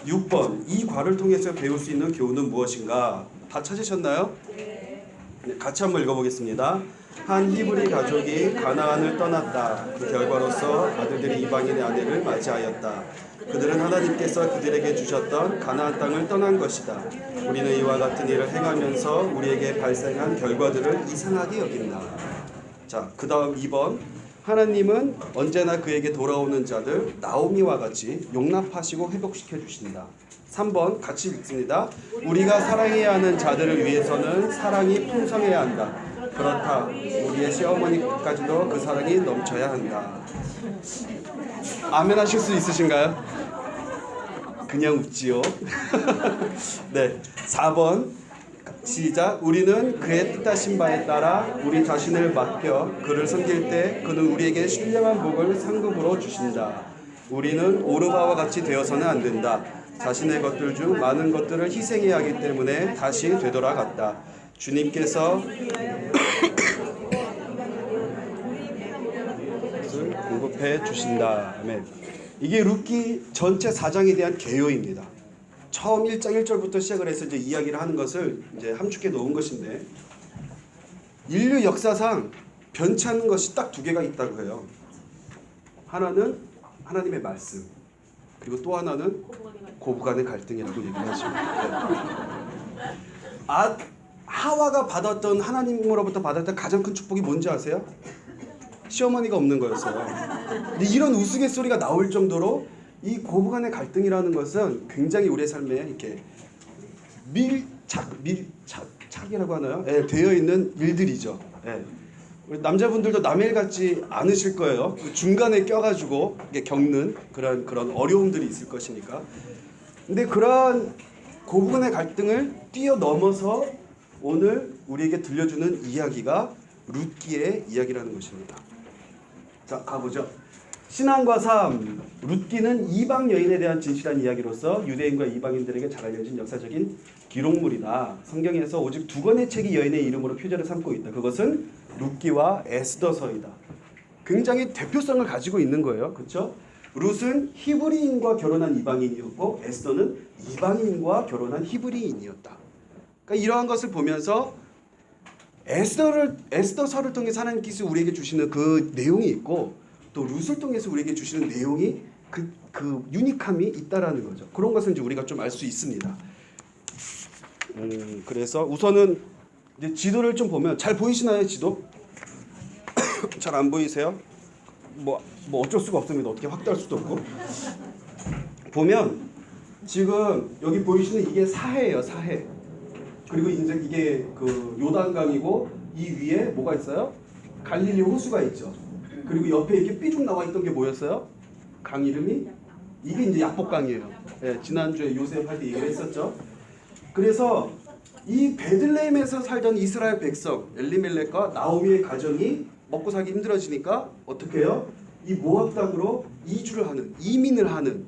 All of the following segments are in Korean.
6번. 이 과를 통해서 배울 수 있는 교훈은 무엇인가? 다 찾으셨나요? 네, 같이 한번 읽어보겠습니다. 한 히브리 가족이 가나안을 떠났다. 그 결과로서 아들들이 이방인의 아내를 맞이하였다. 그들은 하나님께서 그들에게 주셨던 가나안 땅을 떠난 것이다. 우리는 이와 같은 일을 행하면서 우리에게 발생한 결과들을 이상하게 여긴다. 자, 그 다음 2번. 하나님은 언제나 그에게 돌아오는 자들 나오미와 같이 용납하시고 회복시켜 주신다. 3번 같이 읽습니다. 우리가 사랑해야 하는 자들을 위해서는 사랑이 풍성해야 한다. 그렇다. 우리의 시어머니까지도 그 사랑이 넘쳐야 한다. 아멘 하실 수 있으신가요? 그냥 웃지요. 네, 4번 시작. 우리는 그의 뜻하신 바에 따라 우리 자신을 맡겨 그를 섬길 때 그는 우리에게 신령한 복을 상급으로 주신다. 우리는 오르바와 같이 되어서는 안 된다. 자신의 것들 중 많은 것들을 희생해야 하기 때문에 다시 되돌아갔다. 주님께서 것을 공급해 주신다. 아멘. 이게 룻기 전체 4장에 대한 개요입니다. 처음 1장 1절부터 시작을 해서 이제 이야기를 하는 것을 이제 함축해 놓은 것인데, 인류 역사상 변치 않는 것이 딱 두 개가 있다고 해요. 하나는 하나님의 말씀, 그리고 또 하나는 고부간의 갈등이라고 얘기를 하죠. 네. 하와가 받았던, 하나님으로부터 받았던 가장 큰 축복이 뭔지 아세요? 시어머니가 없는 거였어요. 근데 이런 우스갯소리가 나올 정도로 이 고부간의 갈등이라는 것은 굉장히 우리의 삶에 이렇게 밀착이라고 하나요? 예, 되어 있는 일들이죠. 예. 우리 남자분들도 남의 일 같지 않으실 거예요. 그 중간에 껴가지고 겪는 그런 어려움들이 있을 것이니까. 근데 그러한 고부간의 갈등을 뛰어넘어서 오늘 우리에게 들려주는 이야기가 룻기의 이야기라는 것입니다. 자, 가보죠. 신앙과 삶. 룻기는 이방 여인에 대한 진실한 이야기로서 유대인과 이방인들에게 잘 알려진 역사적인 기록물이다. 성경에서 오직 두 권의 책이 여인의 이름으로 표절을 삼고 있다. 그것은 룻기와 에스더서이다. 굉장히 대표성을 가지고 있는 거예요. 그렇죠? 룻은 히브리인과 결혼한 이방인이었고 에스더는 이방인과 결혼한 히브리인이었다. 그러니까 이러한 것을 보면서 에스더서를 통해서 하나님께서 우리에게 주시는 그 내용이 있고, 또 룻을 통해서 우리에게 주시는 내용이 그 유니함이 있다라는 거죠. 그런 것을 이제 우리가 좀 알 수 있습니다. 그래서 우선은 이제 지도를 좀 보면, 잘 보이시나요, 지도? 잘 안 보이세요? 뭐 어쩔 수가 없습니다. 어떻게 확대할 수도 없고. 보면 지금 여기 보이시는 이게 사해예요, 사해. 그리고 이제 이게 그 요단강이고, 이 위에 뭐가 있어요? 갈릴리 호수가 있죠. 그리고 옆에 이렇게 삐죽 나와 있던 게 뭐였어요? 강 이름이? 이게 이제 약복강이에요. 네, 지난주에 요셉 할 때 얘기를 했었죠. 그래서 이 베들레헴에서 살던 이스라엘 백성 엘리멜렉과 나오미의 가정이 먹고 살기 힘들어지니까 어떻게 해요? 이 모압 땅으로 이민을 하는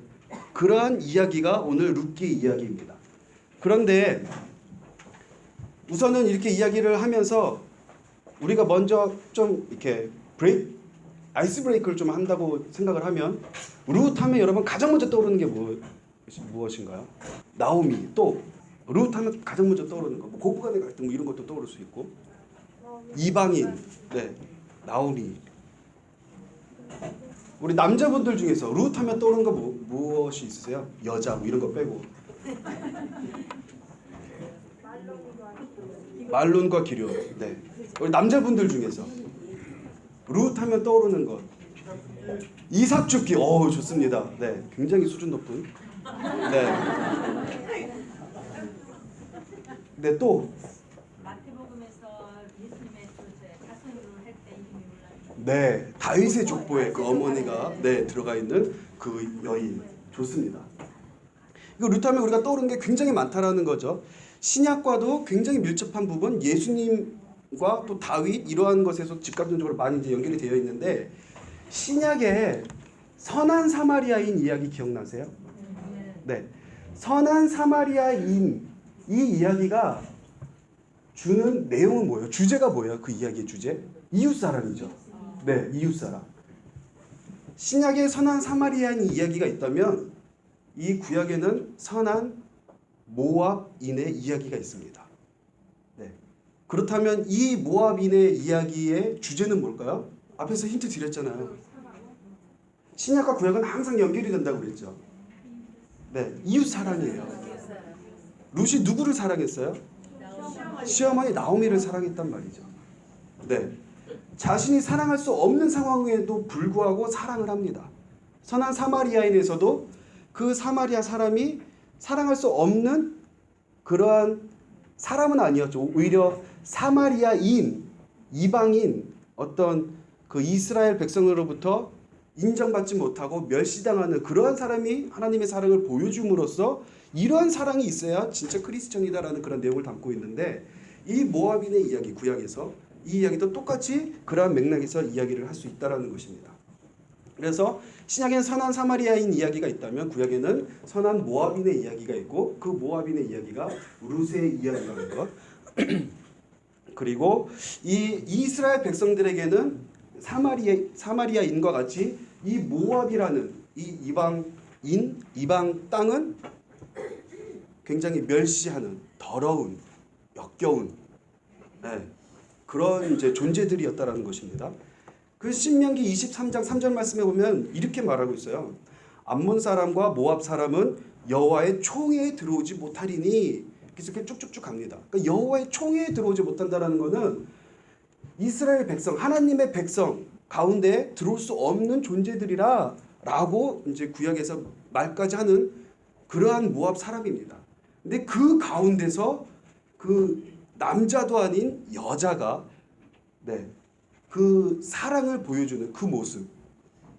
그러한 이야기가 오늘 룻기 이야기입니다. 그런데 우선은 이렇게 이야기를 하면서 우리가 먼저 좀 이렇게 아이스 브레이크를 좀 한다고 생각을 하면, 룻 하면 여러분 가장 먼저 떠오르는 게 무엇인가요? 나오미. 또 룻 하면 가장 먼저 떠오르는 거, 고부간의 갈등 이런 것도 떠오를 수 있고, 이방인, 네, 나오미. 우리 남자분들 중에서 룻 하면 떠오르는 거 무엇이 있으세요? 여자 이런 거 빼고. 말론과 기럯. 네. 우리 남자분들 중에서 룻 하면 떠오르는 것. 이삭 죽기. 좋습니다. 네. 굉장히 수준 높은. 네. 네, 또 마태복음에서 예수님의 자손으로 할 때 이름이 올라요. 네. 다윗의 족보에 그 어머니가 들어가 있는 그 여인. 좋습니다. 이거 룻 하면 우리가 떠오르는 게 굉장히 많다라는 거죠. 신약과도 굉장히 밀접한 부분, 예수님과 또 다윗 이러한 것에서 직접적으로 많이 이제 연결이 되어 있는데, 신약에 선한 사마리아인 이야기 기억나세요? 네, 선한 사마리아인 이 이야기가 주는 내용은 뭐예요? 주제가 뭐예요? 그 이야기의 주제? 이웃사람이죠. 네, 이웃사람. 신약에 선한 사마리아인 이야기가 있다면 이 구약에는 선한 모압인의 이야기가 있습니다. 네. 그렇다면 이 모압인의 이야기의 주제는 뭘까요? 앞에서 힌트 드렸잖아요. 신약과 구약은 항상 연결이 된다고 그랬죠. 네, 이웃 사랑이에요. 룻이 누구를 사랑했어요? 시어머니 나오미를 사랑했단 말이죠. 네, 자신이 사랑할 수 없는 상황에도 불구하고 사랑을 합니다. 선한 사마리아인에서도 그 사마리아 사람이 사랑할 수 없는 그러한 사람은 아니었죠. 오히려 사마리아인, 이방인, 어떤 그 이스라엘 백성으로부터 인정받지 못하고 멸시당하는 그러한 사람이 하나님의 사랑을 보여줌으로써 이러한 사랑이 있어야 진짜 크리스천이다라는 그런 내용을 담고 있는데, 이 모압인의 이야기, 구약에서 이 이야기도 똑같이 그러한 맥락에서 이야기를 할 수 있다라는 것입니다. 그래서 신약에는 선한 사마리아인 이야기가 있다면 구약에는 선한 모압인의 이야기가 있고, 그 모압인의 이야기가 룻의 이야기라는 것. 그리고 이 이스라엘 백성들에게는 사마리아인과 같이 이 모압이라는 이 이방 땅은 굉장히 멸시하는, 더러운, 역겨운, 네, 그런 이제 존재들이었다라는 것입니다. 그 신명기 23장 3절 말씀에 보면 이렇게 말하고 있어요. 암몬 사람과 모압 사람은 여호와의 총회에 들어오지 못하리니, 그래서 이렇게 쭉쭉쭉 갑니다. 그러니까 여호와의 총회에 들어오지 못한다라는 것은 이스라엘 백성, 하나님의 백성 가운데 들어올 수 없는 존재들이라라고 이제 구약에서 말까지 하는 그러한 모압 사람입니다. 근데 그 가운데서 그 남자도 아닌 여자가 그 사랑을 보여주는 그 모습,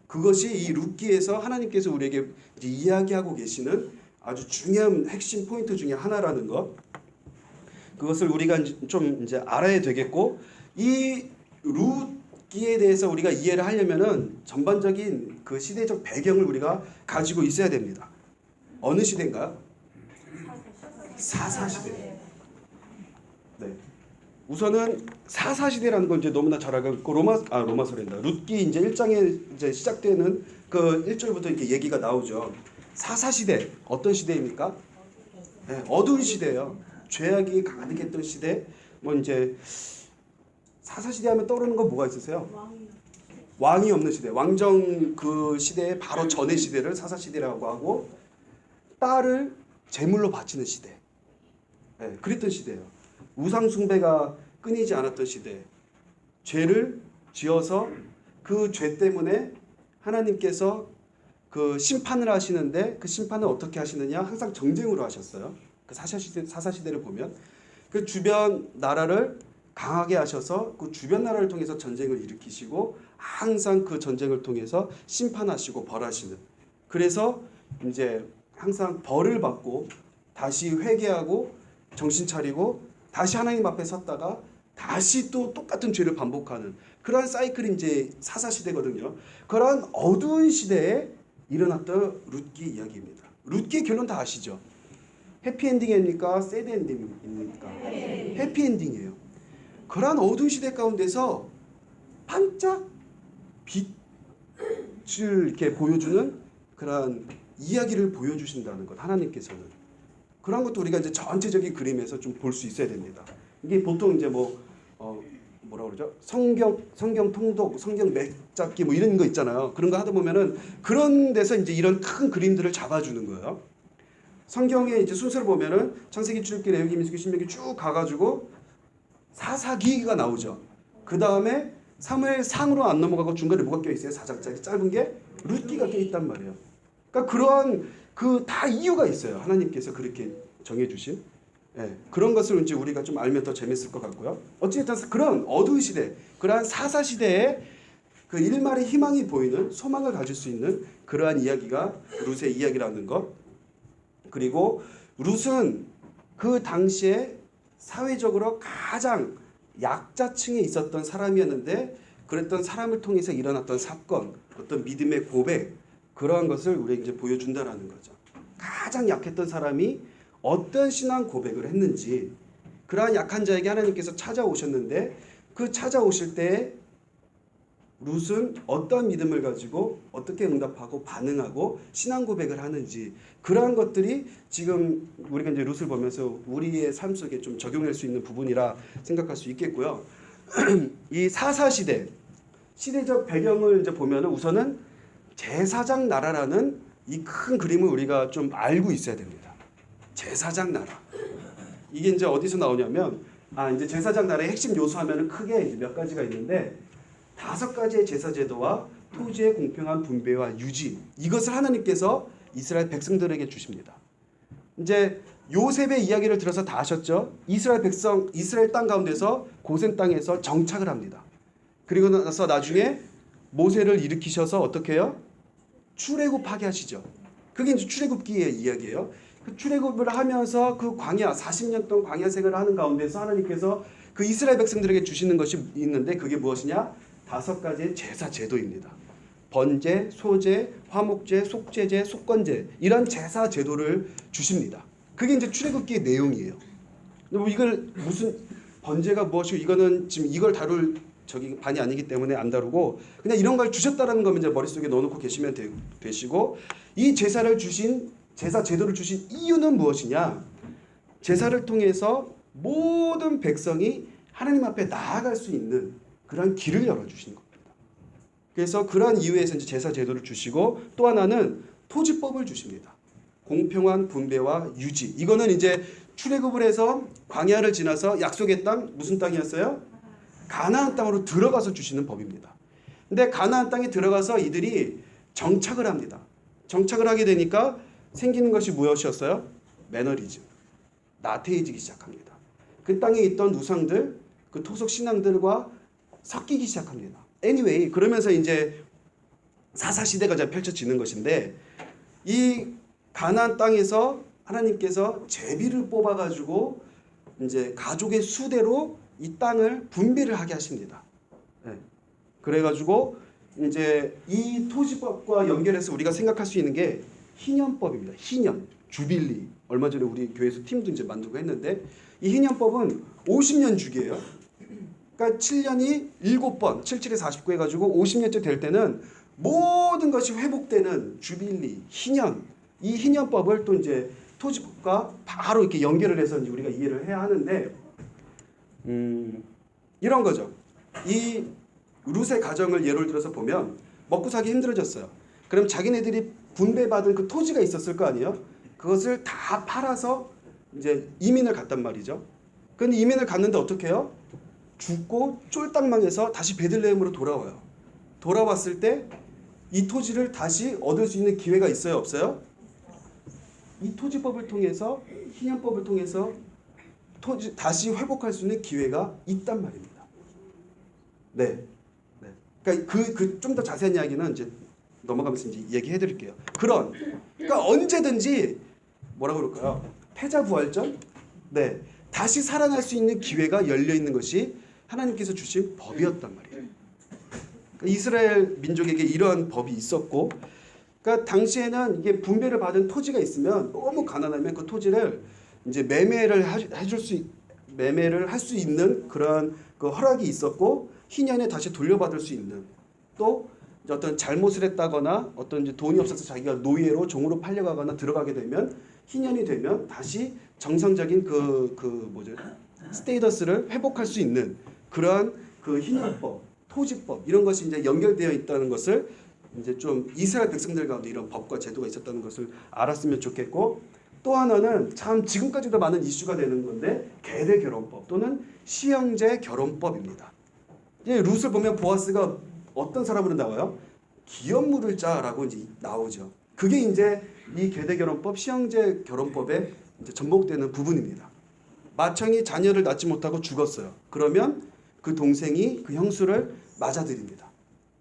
그것이 이 룻기에서 하나님께서 우리에게 이제 이야기하고 계시는 아주 중요한 핵심 포인트 중에 하나라는 것, 그것을 우리가 좀 이제 알아야 되겠고, 이 룻기에 대해서 우리가 이해를 하려면은 전반적인 그 시대적 배경을 우리가 가지고 있어야 됩니다. 어느 시대인가요? 사사시대. 네. 우선은 사사시대라는 건 이제 너무나 잘 알고 있고, 로마서랜다. 룻기 이제 1장에 이제 시작되는 그 1절부터 이렇게 얘기가 나오죠. 사사시대 어떤 시대입니까? 네, 어두운 시대예요. 죄악이 가득했던 시대. 뭐 이제 사사시대 하면 떠오르는 건 뭐가 있으세요? 왕이 없는 시대. 왕정 그 시대의 바로 전의 시대를 사사시대라고 하고, 딸을 제물로 바치는 시대. 네, 그랬던 시대예요. 우상 숭배가 끊이지 않았던 시대. 죄를 지어서 그 죄 때문에 하나님께서 그 심판을 하시는데, 그 심판을 어떻게 하시느냐? 항상 정쟁으로 하셨어요. 그 사사시대를 보면 그 주변 나라를 강하게 하셔서 그 주변 나라를 통해서 전쟁을 일으키시고, 항상 그 전쟁을 통해서 심판하시고 벌하시는. 그래서 이제 항상 벌을 받고 다시 회개하고 정신 차리고 다시 하나님 앞에 섰다가 다시 또 똑같은 죄를 반복하는 그러한 사이클이 이제 사사시대거든요. 그러한 어두운 시대에 일어났던 룻기 이야기입니다. 룻기의 결론 다 아시죠? 해피엔딩입니까? 새드엔딩입니까? 해피엔딩이에요. 그러한 어두운 시대 가운데서 반짝 빛을 이렇게 보여주는 그러한 이야기를 보여주신다는 것, 하나님께서는. 그런 것도 우리가 이제 전체적인 그림에서 좀 볼 수 있어야 됩니다. 이게 보통 이제 뭐라 그러죠? 성경 통독, 성경 맥잡기 뭐 이런 거 있잖아요. 그런 거 하다 보면은 그런 데서 이제 이런 큰 그림들을 잡아주는 거예요. 성경의 이제 순서를 보면은 창세기, 출애굽기, 레위기, 민수기, 신명기 쭉 가가지고 사사기가 나오죠. 그 다음에 사무엘상으로 안 넘어가고 중간에 뭐가 껴 있어요? 4장짜리 짧은 게 룻기가 껴 있단 말이에요. 그러니까 그러한 그 다 이유가 있어요. 하나님께서 그렇게 정해주신. 예, 그런 것을 이제 우리가 좀 알면 더 재밌을 것 같고요. 어쨌든 그런 어두운 시대, 그러한 사사 시대에 그 일말의 희망이 보이는, 소망을 가질 수 있는 그러한 이야기가 룻의 이야기라는 것. 그리고 룻은 그 당시에 사회적으로 가장 약자층에 있었던 사람이었는데, 그랬던 사람을 통해서 일어났던 사건, 어떤 믿음의 고백, 그러한 것을 우리에게 이제 보여준다라는 거죠. 가장 약했던 사람이 어떤 신앙 고백을 했는지, 그러한 약한 자에게 하나님께서 찾아오셨는데, 그 찾아오실 때 룻은 어떤 믿음을 가지고 어떻게 응답하고 반응하고 신앙 고백을 하는지 그러한 것들이 지금 우리가 이제 룻을 보면서 우리의 삶 속에 좀 적용할 수 있는 부분이라 생각할 수 있겠고요. 이 사사 시대적 배경을 이제 보면은 우선은 제사장 나라라는 이 큰 그림을 우리가 좀 알고 있어야 됩니다. 제사장 나라. 이게 이제 어디서 나오냐면 이제 제사장 나라의 핵심 요소 하면은 크게 이제 몇 가지가 있는데 5가지의 제사 제도와 토지의 공평한 분배와 유지 이것을 하나님께서 이스라엘 백성들에게 주십니다. 이제 요셉의 이야기를 들어서 다 아셨죠? 이스라엘 백성 이스라엘 땅 가운데서 고센 땅에서 정착을 합니다. 그리고 나서 나중에 모세를 일으키셔서 어떻게 해요? 출애굽하게 하시죠. 그게 이제 출애굽기의 이야기예요. 그 출애굽을 하면서 그 광야 40년 동안 광야 생활을 하는 가운데서 하나님께서 그 이스라엘 백성들에게 주시는 것이 있는데 그게 무엇이냐? 5가지의 제사 제도입니다. 번제, 소제, 화목제, 속죄제, 속건제 이런 제사 제도를 주십니다. 그게 이제 출애굽기의 내용이에요. 뭐 이걸 무슨 번제가 무엇이고 이거는 지금 이걸 다룰 반이 아니기 때문에 안 다루고 그냥 이런 걸 주셨다라는 거면 이제 머릿속에 넣어놓고 계시면 되시고 이 제사를 주신 제사 제도를 주신 이유는 무엇이냐? 제사를 통해서 모든 백성이 하나님 앞에 나아갈 수 있는 그런 길을 열어주시는 겁니다. 그래서 그러한 이유에서 이제 제사 제도를 주시고 또 하나는 토지법을 주십니다. 공평한 분배와 유지. 이거는 이제 출애굽을 해서 광야를 지나서 약속의 땅 무슨 땅이었어요? 가나안 땅으로 들어가서 주시는 법입니다. 근데 가나안 땅에 들어가서 이들이 정착을 합니다. 정착을 하게 되니까 생기는 것이 무엇이었어요? 매너리즘. 나태해지기 시작합니다. 그 땅에 있던 우상들, 그 토속 신앙들과 섞이기 시작합니다. anyway, 그러면서 이제 사사 시대가 펼쳐지는 것인데 이 가나안 땅에서 하나님께서 제비를 뽑아가지고 이제 가족의 수대로 이 땅을 분배를 하게 하십니다. 네. 그래가지고 이제 이 토지법과 연결해서 우리가 생각할 수 있는 게 희년법입니다. 희년, 주빌리. 얼마 전에 우리 교회에서 팀도 이제 만들고 했는데 이 희년법은 50년 주기예요. 그러니까 7년이 7번, 77에 49 해가지고 50년째 될 때는 모든 것이 회복되는 주빌리, 희년. 이 희년법을 또 이제 토지법과 바로 이렇게 연결을 해서 이제 우리가 이해를 해야 하는데 이런 거죠. 이 룻의 가정을 예를 들어서 보면 먹고 살기 힘들어졌어요. 그럼 자기네들이 분배받은 그 토지가 있었을 거 아니에요? 그것을 다 팔아서 이제 이민을 갔단 말이죠. 그런데 이민을 갔는데 어떻게 해요? 죽고 쫄딱망해서 다시 베들레헴으로 돌아와요. 돌아왔을 때 이 토지를 다시 얻을 수 있는 기회가 있어요? 없어요? 이 토지법을 통해서 희년법을 통해서 토지 다시 회복할 수 있는 기회가 있단 말입니다. 네. 그러니까 좀 더 자세한 이야기는 이제 넘어가면서 이제 얘기해 드릴게요. 그러니까 언제든지 뭐라 그럴까요? 패자부활전? 네. 다시 살아날 수 있는 기회가 열려 있는 것이 하나님께서 주신 법이었단 말이에요. 그러니까 이스라엘 민족에게 이러한 법이 있었고, 그러니까 당시에는 이게 분배를 받은 토지가 있으면 너무 가난하면 그 토지를 이제 매매를 할 수 있는 그런 그 허락이 있었고 희년에 다시 돌려받을 수 있는 또 어떤 잘못을 했다거나 어떤 이제 돈이 없어서 자기가 노예로 종으로 팔려가거나 들어가게 되면 희년이 되면 다시 정상적인 스테이터스를 회복할 수 있는 그러한 그 희년법, 토지법 이런 것이 이제 연결되어 있다는 것을 이제 좀 이스라엘 백성들 가운데 이런 법과 제도가 있었다는 것을 알았으면 좋겠고 또 하나는 참 지금까지도 많은 이슈가 되는 건데 계대 결혼법 또는 시형제 결혼법입니다. 이제 룻을 보면 보아스가 어떤 사람으로 나와요? 기업 물을 자라고 이제 나오죠. 그게 이제 이 계대 결혼법, 시형제 결혼법에 이제 접목되는 부분입니다. 맏형이 자녀를 낳지 못하고 죽었어요. 그러면 그 동생이 그 형수를 맞아들입니다.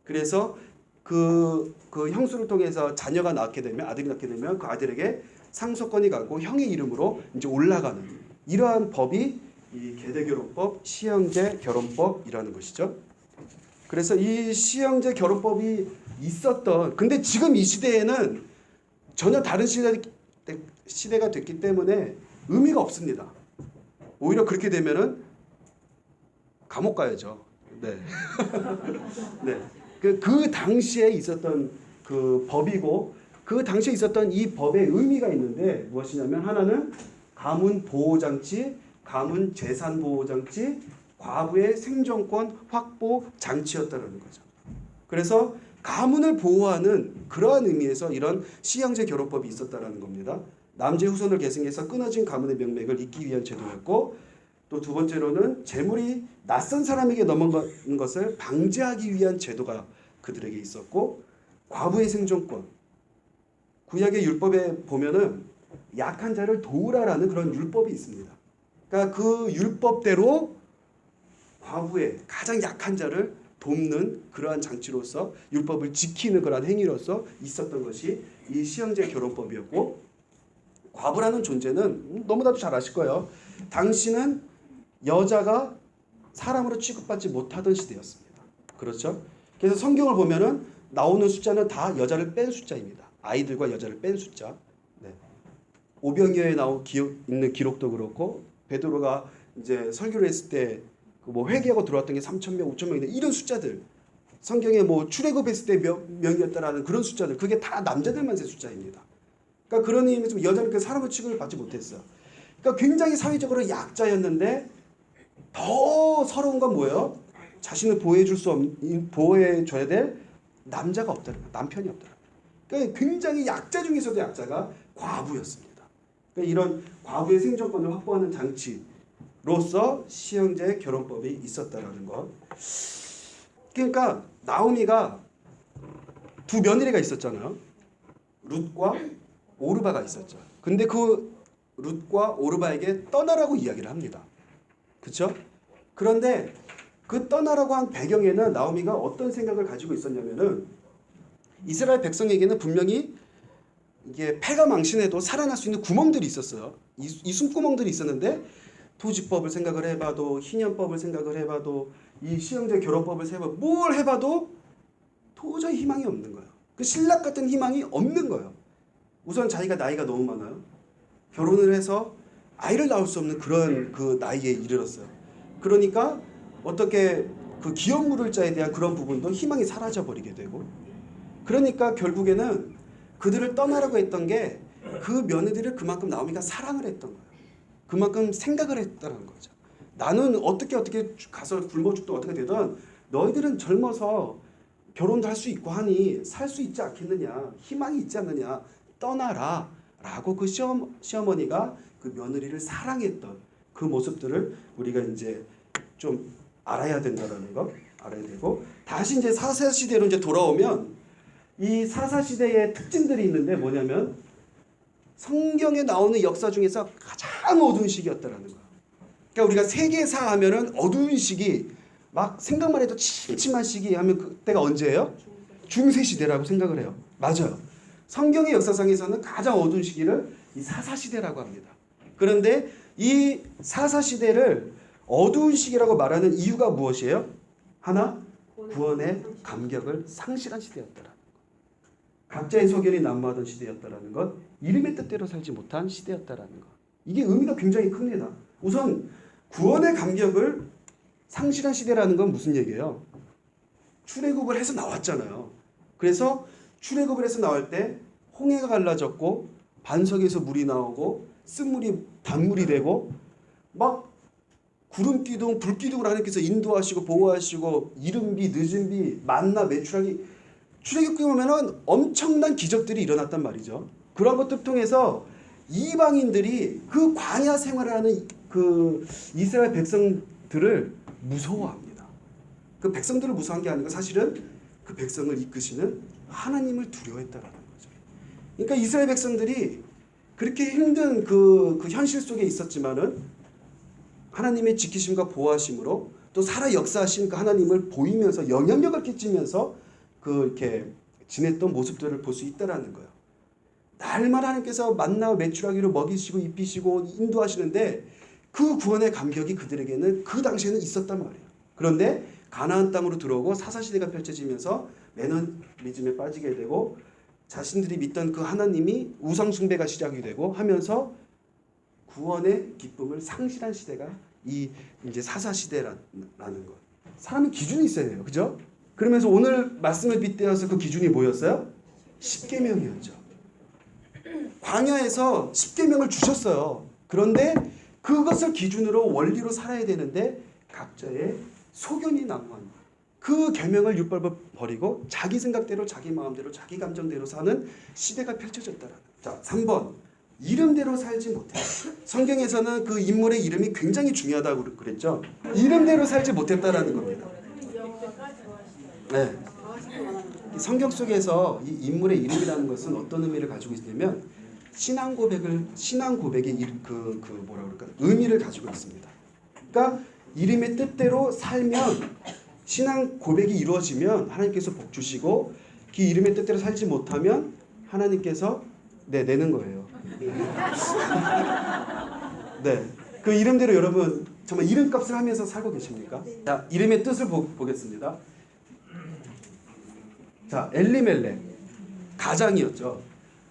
그래서 그 형수를 통해서 자녀가 낳게 되면 아들이 낳게 되면 그 아들에게 상속권이 가고 형의 이름으로 이제 올라가는 이러한 법이 이 계대결혼법, 시형제 결혼법이라는 것이죠. 그래서 이 시형제 결혼법이 있었던 근데 지금 이 시대에는 전혀 다른 시대가 됐기 때문에 의미가 없습니다. 오히려 그렇게 되면은 감옥 가야죠. 네. 네. 그 당시에 있었던 그 법이고 그 당시에 있었던 이 법의 의미가 있는데 무엇이냐면 하나는 가문 보호 장치, 가문 재산 보호 장치, 과부의 생존권 확보 장치였다는 거죠. 그래서 가문을 보호하는 그러한 의미에서 이런 시형제 결혼법이 있었다는 겁니다. 남제 후손을 계승해서 끊어진 가문의 명맥을 잇기 위한 제도였고 또 두 번째로는 재물이 낯선 사람에게 넘어가는 것을 방지하기 위한 제도가 그들에게 있었고 과부의 생존권 구약의 율법에 보면은 약한 자를 도우라라는 그런 율법이 있습니다. 그러니까 그 율법대로 과부의 가장 약한 자를 돕는 그러한 장치로서 율법을 지키는 그러한 행위로서 있었던 것이 이 시형제 결혼법이었고 과부라는 존재는 너무나도 잘 아실 거예요. 당시는 여자가 사람으로 취급받지 못하던 시대였습니다. 그렇죠? 그래서 성경을 보면은 나오는 숫자는 다 여자를 뺀 숫자입니다. 아이들과 여자를 뺀 숫자. 네. 오병이어에 있는 기록도 그렇고 베드로가 이제 설교를 했을 때 뭐 회개하고 들어왔던 게 3,000명, 5,000명인데 이런 숫자들 성경에 뭐 출애굽했을 때 몇 명이었다라는 그런 숫자들 그게 다 남자들만 세 숫자입니다. 그러니까 그런 의미에서 여자는 그 사람의 취급을 받지 못했어요. 그러니까 굉장히 사회적으로 약자였는데 더 서러운 건 뭐예요? 자신을 보호해줘야 될 남자가 없다는 거예요. 남편이 없다는 거예요. 그러니까 굉장히 약자 중에서도 약자가 과부였습니다. 그러니까 이런 과부의 생존권을 확보하는 장치로서 시형제 결혼법이 있었다라는 것. 그러니까 나오미가 두 며느리가 있었잖아요. 룻과 오르바가 있었죠. 근데 그 룻과 오르바에게 떠나라고 이야기를 합니다. 그렇죠? 그런데 그 떠나라고 한 배경에는 나오미가 어떤 생각을 가지고 있었냐면은 이스라엘 백성에게는 분명히 이게 패가 망신해도 살아날 수 있는 구멍들이 있었어요. 이 숨구멍들이 있었는데 토지법을 생각을 해봐도 희년법을 생각을 해봐도 이 시형제 결혼법을 해봐도 뭘 해봐도 도저히 희망이 없는 거예요. 그 신락 같은 희망이 없는 거예요. 우선 자기가 나이가 너무 많아요. 결혼을 해서 아이를 낳을 수 없는 그런 그 나이에 이르렀어요. 그러니까 어떻게 그 기업 물을 자에 대한 그런 부분도 희망이 사라져 버리게 되고 그러니까 결국에는 그들을 떠나라고 했던 게 그 며느리를 그만큼 나오미가 사랑을 했던 거예요. 그만큼 생각을 했다는 거죠. 나는 어떻게 가서 굶어 죽도 어떻게 되든 너희들은 젊어서 결혼도 할 수 있고 하니 살 수 있지 않겠느냐. 희망이 있지 않느냐. 떠나라 라고 그 시어머니가 그 며느리를 사랑했던 그 모습들을 우리가 이제 좀 알아야 된다는 거 알아야 되고 다시 이제 사사시대로 이제 돌아오면 이 사사시대의 특징들이 있는데 뭐냐면 성경에 나오는 역사 중에서 가장 어두운 시기였다라는 거예요. 그러니까 우리가 세계사 하면은 어두운 시기 막 생각만 해도 침침한 시기 하면 그때가 언제예요? 중세시대라고 생각을 해요. 맞아요. 성경의 역사상에서는 가장 어두운 시기를 이 사사시대라고 합니다. 그런데 이 사사시대를 어두운 시기라고 말하는 이유가 무엇이에요? 하나, 구원의 감격을 상실한 시대였더라. 각자의 소견이 난무하던 시대였다라는 것, 이름의 뜻대로 살지 못한 시대였다라는 것. 이게 의미가 굉장히 큽니다. 우선 구원의 감격을 상실한 시대라는 건 무슨 얘기예요? 출애굽을 해서 나왔잖아요. 그래서 출애굽을 해서 나올 때 홍해가 갈라졌고 반석에서 물이 나오고 쓴물이 단물이 되고 막 구름기둥, 불기둥을 하나님께서 인도하시고 보호하시고 이른비, 늦은비, 만나, 메추라기 출애굽기 보면은 엄청난 기적들이 일어났단 말이죠. 그런 것들 통해서 이방인들이 그 광야 생활을 하는 그 이스라엘 백성들을 무서워합니다. 그 백성들을 무서워한 게 아니고 사실은 그 백성을 이끄시는 하나님을 두려워했다라는 거죠. 그러니까 이스라엘 백성들이 그렇게 힘든 그 현실 속에 있었지만은 하나님의 지키심과 보호하심으로 또 살아 역사하신 그 하나님을 보이면서 영향력을 끼치면서 이렇게 지냈던 모습들을 볼 수 있다라는 거예요. 날마다 하나님께서 만나와 메추라기로 먹이시고 입히시고 인도하시는데 그 구원의 감격이 그들에게는 그 당시에는 있었단 말이에요. 그런데 가나안 땅으로 들어오고 사사시대가 펼쳐지면서 매너리즘에 빠지게 되고 자신들이 믿던 그 하나님이 우상숭배가 시작이 되고 하면서 구원의 기쁨을 상실한 시대가 이 이제 사사시대라는 것. 사람은 기준이 있어야 돼요. 그죠? 그러면서 오늘 말씀을 빗대어서 그 기준이 뭐였어요? 십계명이었죠. 광야에서 십계명을 주셨어요. 그런데 그것을 기준으로 원리로 살아야 되는데 각자의 소견이 난무한 그 계명을 율법을 버리고 자기 생각대로 자기 마음대로 자기 감정대로 사는 시대가 펼쳐졌다라는. 자, 3번. 이름대로 살지 못해. 성경에서는 그 인물의 이름이 굉장히 중요하다고 그랬죠. 이름대로 살지 못했다라는 겁니다. 네. 성경 속에서 이 인물의 이름이라는 것은 어떤 의미를 가지고 있냐면 신앙 고백의 뭐라 그럴까? 의미를 가지고 있습니다. 그러니까 이름의 뜻대로 살면 신앙 고백이 이루어지면 하나님께서 복 주시고 그 이름의 뜻대로 살지 못하면 하나님께서 내는 거예요. 네, 그 이름대로 여러분 정말 이름값을 하면서 살고 계십니까? 자, 이름의 뜻을 보겠습니다. 자, 엘리멜렉 가장이었죠.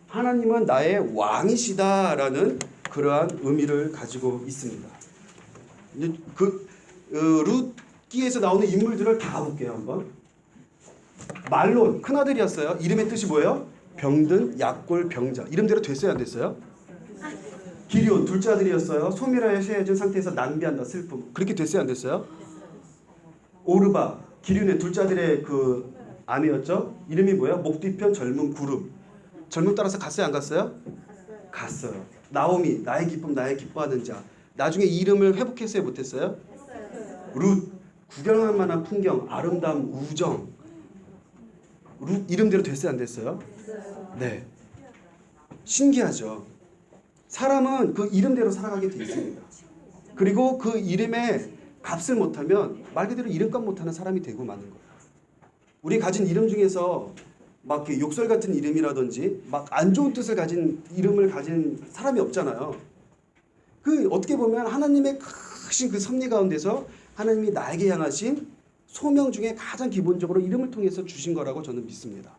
하나님은 나의 왕이시다라는 그러한 의미를 가지고 있습니다. 룻기에서 나오는 인물들을 다 볼게요. 한번. 말론 큰아들이었어요. 이름의 뜻이 뭐예요? 병든 약골 병자. 이름대로 됐어요, 안 됐어요? 기리온 둘째 아들이었어요. 소멸하여 쇠해진 상태에서 낭비한다, 슬픔. 그렇게 됐어요, 안 됐어요? 오르바 기륜의 둘째 아들의 그 아내였죠. 이름이 뭐예요? 목 뒤편 젊은 구름. 젊음 따라서 갔어요, 안 갔어요? 갔어요. 나오미 나의 기쁨 나의 기뻐하는 자. 나중에 이름을 회복했어요, 못했어요? 룻 구경할 만한 풍경, 아름다움, 우정. 룻 이름대로 됐어요, 안 됐어요? 네. 신기하죠. 사람은 그 이름대로 살아가게 돼 있습니다. 그리고 그 이름에 값을 못하면 말 그대로 이름값 못하는 사람이 되고 마는 거예요. 우리 가진 이름 중에서 막 욕설 같은 이름이라든지 막 안 좋은 뜻을 가진 이름을 가진 사람이 없잖아요. 그 어떻게 보면 하나님의 크신 그 섭리 가운데서 하나님이 나에게 향하신 소명 중에 가장 기본적으로 이름을 통해서 주신 거라고 저는 믿습니다.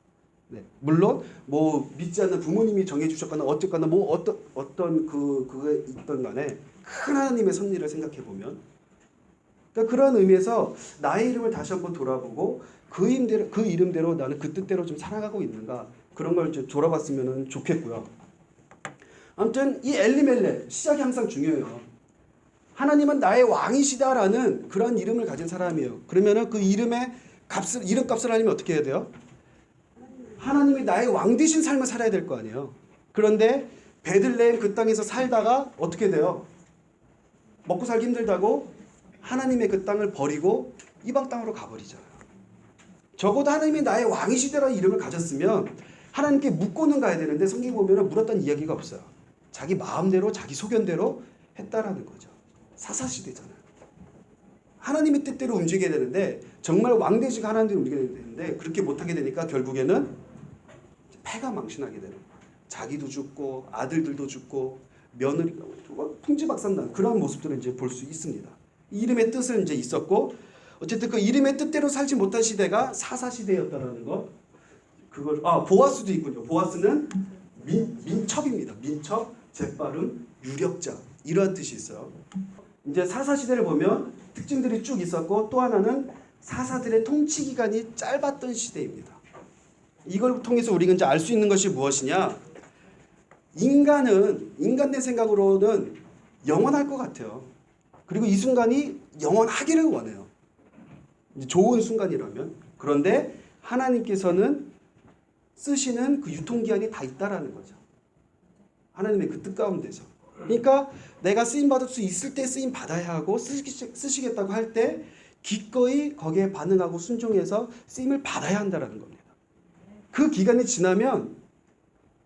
네. 물론 뭐 믿지 않는 부모님이 정해 주셨거나 어쨌거나 뭐 어떤 그게 있던 간에 큰 하나님의 섭리를 생각해 보면, 그러니까 그런 의미에서 나의 이름을 다시 한번 돌아보고 그 이름대로 나는 그 뜻대로 좀 살아가고 있는가, 그런 걸 좀 돌아봤으면 좋겠고요. 아무튼 이 엘리멜렉 시작이 항상 중요해요. 하나님은 나의 왕이시다라는 그런 이름을 가진 사람이에요. 그러면은 그 이름의 이름값을 하려면 어떻게 해야 돼요? 하나님이 나의 왕 되신 삶을 살아야 될 거 아니에요. 그런데 베들레헴 그 땅에서 살다가 어떻게 돼요? 먹고 살기 힘들다고 하나님의 그 땅을 버리고 이방 땅으로 가버리잖아요. 적어도 하나님이 나의 왕이시다라는 이름을 가졌으면 하나님께 묻고는 가야 되는데 성경 보면은 물었던 이야기가 없어요. 자기 마음대로 자기 소견대로 했다라는 거죠. 사사시대잖아요. 하나님의 뜻대로 움직여야 되는데 정말 왕 되시고 하나님대로 움직여야 되는데 그렇게 못하게 되니까 결국에는 패가 망신하게 되는 거예요. 자기도 죽고 아들들도 죽고 며느리가 풍지박산난 그런 모습들을 이제 볼 수 있습니다. 이름의 뜻은 이제 있었고 어쨌든 그 이름의 뜻대로 살지 못한 시대가 사사시대였다라는 것. 그걸 보아스도 있군요. 보아스는 민첩입니다. 민첩, 재빠름, 유력자 이러한 뜻이 있어요. 이제 사사시대를 보면 특징들이 쭉 있었고 또 하나는 사사들의 통치 기간이 짧았던 시대입니다. 이걸 통해서 우리가 이제 알 수 있는 것이 무엇이냐? 인간의 생각으로는 영원할 것 같아요. 그리고 이 순간이 영원하기를 원해요. 좋은 순간이라면. 그런데 하나님께서는 쓰시는 그 유통기한이 다 있다라는 거죠. 하나님의 그 뜻 가운데서. 그러니까 내가 쓰임 받을 수 있을 때 쓰임 받아야 하고 쓰시겠다고 할 때 기꺼이 거기에 반응하고 순종해서 쓰임을 받아야 한다라는 겁니다. 그 기간이 지나면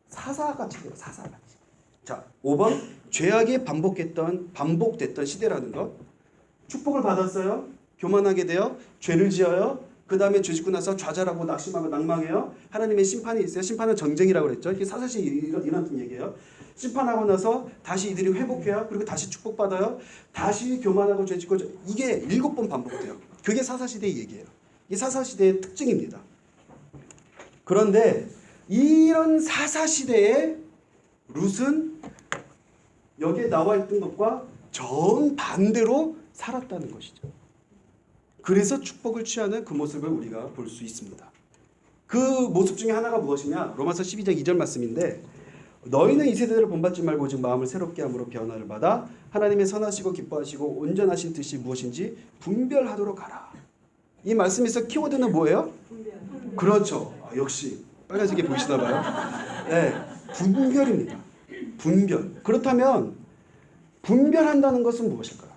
사사같이 돼요. 사사같이. 자, 5번 죄악이 반복됐던 시대라는 것. 축복을 받았어요. 교만하게 돼요. 죄를 지어요. 그 다음에 죄 짓고 나서 좌절하고 낙심하고 낭망해요. 하나님의 심판이 있어요. 심판은 정쟁이라고 그랬죠. 이게 사사시 이런 얘기예요. 심판하고 나서 다시 이들이 회복해요. 그리고 다시 축복받아요. 다시 교만하고 죄 짓고 이게 7번 반복돼요. 그게 사사시대의 얘기예요. 이게 사사시대의 특징입니다. 그런데 이런 사사시대에 룻은 여기에 나와 있던 것과 정반대로 살았다는 것이죠. 그래서 축복을 취하는 그 모습을 우리가 볼 수 있습니다. 그 모습 중에 하나가 무엇이냐? 로마서 12장 2절 말씀인데 너희는 이 세대를 본받지 말고 오직 마음을 새롭게 함으로 변화를 받아 하나님의 선하시고 기뻐하시고 온전하신 뜻이 무엇인지 분별하도록 하라. 이 말씀에서 키워드는 뭐예요? 그렇죠. 역시 빨간색이 보이시나 봐요. 네, 분별입니다. 분별. 그렇다면 분별한다는 것은 무엇일까요?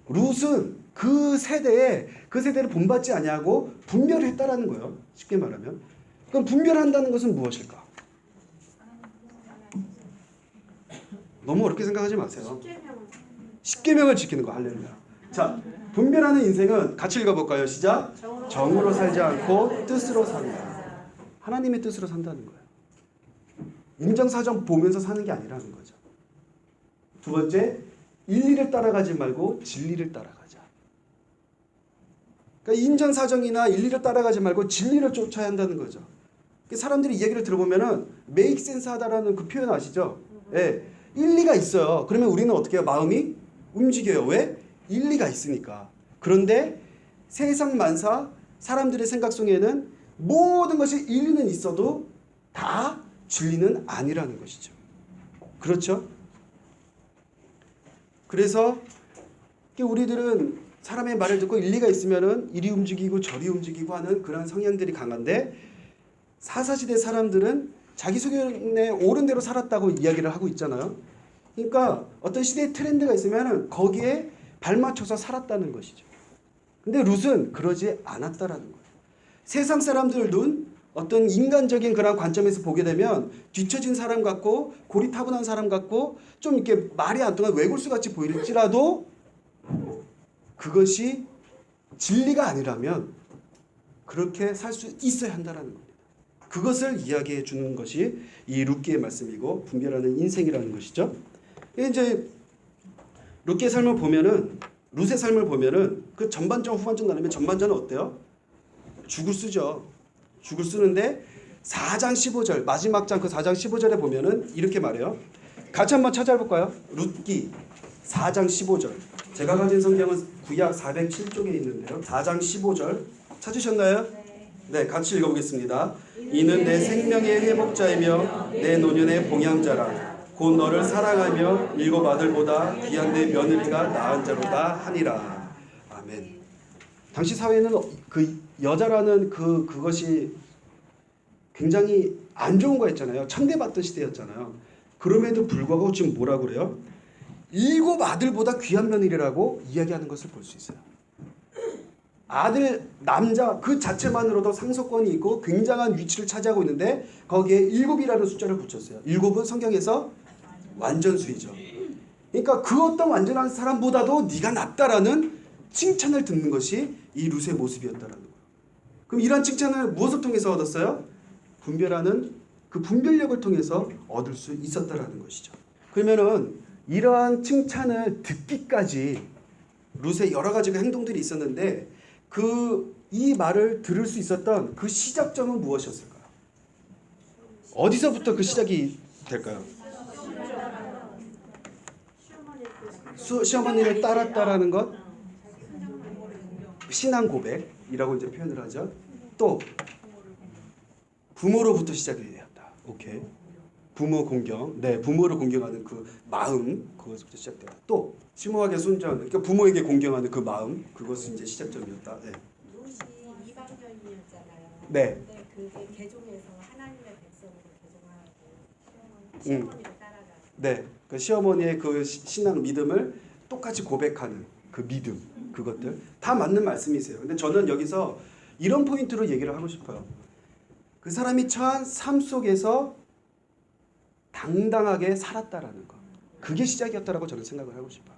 룻은 그 세대를 본받지 아니하고 분별을 했다라는 거예요. 쉽게 말하면. 그럼 분별한다는 것은 무엇일까? 너무 어렵게 생각하지 마세요. 십계명을 지키는 거. 할렐루야. 자, 분별하는 인생은 같이 읽어볼까요? 시작. 정으로 살지 않고 뜻으로 산다. 하나님의 뜻으로 산다는 거예요. 인정사정 보면서 사는 게 아니라는 거죠. 두 번째, 일리를 따라가지 말고 진리를 따라가자. 그러니까 인정사정이나 일리를 따라가지 말고 진리를 쫓아야 한다는 거죠. 사람들이 이야기를 들어보면은 make sense 하다라는 그 표현 아시죠? 예, 일리가 있어요. 그러면 우리는 어떻게 해요? 마음이 움직여요. 왜? 일리가 있으니까. 그런데 세상 만사 사람들의 생각 속에는 모든 것이 일리는 있어도 다 진리는 아니라는 것이죠. 그렇죠? 그래서 우리들은 사람의 말을 듣고 일리가 있으면은 이리 움직이고 저리 움직이고 하는 그런 성향들이 강한데 사사시대 사람들은 자기 소견에 옳은 대로 살았다고 이야기를 하고 있잖아요. 그러니까 어떤 시대의 트렌드가 있으면은 거기에 발맞춰서 살았다는 것이죠. 근데 룻은 그러지 않았다라는 거예요. 세상 사람들 눈, 어떤 인간적인 그런 관점에서 보게 되면 뒤처진 사람 같고 고리타분한 사람 같고 좀 이렇게 말이 안 통한 외골수 같이 보일지라도 그것이 진리가 아니라면 그렇게 살 수 있어야 한다는 겁니다. 그것을 이야기해 주는 것이 이 룻기의 말씀이고 분별하는 인생이라는 것이죠. 이제 룻기의 삶을 보면은 룻의 삶을 보면은 그 전반전 후반전 나누면 전반전은 어때요? 죽을 쓰죠. 죽을 쓰는데 4장 15절 마지막 장 그 4장 15절에 보면은 이렇게 말해요. 같이 한번 찾아볼까요? 룻기 4장 15절. 제가 가진 성경은 구약 407쪽에 있는데요. 4장 15절 찾으셨나요? 네, 같이 읽어보겠습니다. 이는 내 생명의 회복자이며 내 노년의 봉양자라. 곧 너를 사랑하며 일곱 아들보다 귀한 내 며느리가 나은 자로다 하니라. 아멘. 당시 사회는 그 여자라는 그것이 굉장히 안 좋은 거였잖아요. 천대받던 시대였잖아요. 그럼에도 불구하고 지금 뭐라고 그래요? 일곱 아들보다 귀한 며느리라고 이야기하는 것을 볼 수 있어요. 아들, 남자 그 자체만으로도 상속권이 있고 굉장한 위치를 차지하고 있는데 거기에 일곱이라는 숫자를 붙였어요. 일곱은 성경에서 완전수이죠. 그러니까 그 어떤 완전한 사람보다도 네가 낫다라는 칭찬을 듣는 것이 이 룻의 모습이었다라는 거예요. 그럼 이런 칭찬을 무엇을 통해서 얻었어요? 분별하는 그 분별력을 통해서 얻을 수 있었다라는 것이죠. 그러면은 이러한 칭찬을 듣기까지 룻의 여러 가지 행동들이 있었는데 이 말을 들을 수 있었던 그 시작점은 무엇이었을까요? 어디서부터 그 시작이 될까요? 시어머니를 따랐다라는 것, 신앙 고백이라고 이제 표현을 하죠. 또 부모로부터 시작이 되었다. 오케이. 부모 공경, 네, 부모를 공경하는 그 마음, 그것부터 시작되었다. 또 심오하게 순전, 그러니까 부모에게 공경하는 그 마음, 그것은 이제 시작점이었다. 네. 롯이 이방년이었잖아요. 네. 근데 그게 개종해서 하나님의 백성으로 개종하고 시어머니를 따라가고. 네. 그 시어머니의 그 신앙 믿음을 똑같이 고백하는 그 믿음, 그것들 다 맞는 말씀이세요. 근데 저는 여기서 이런 포인트로 얘기를 하고 싶어요. 그 사람이 처한 삶 속에서 당당하게 살았다라는 거. 그게 시작이었다라고 저는 생각을 하고 싶어요.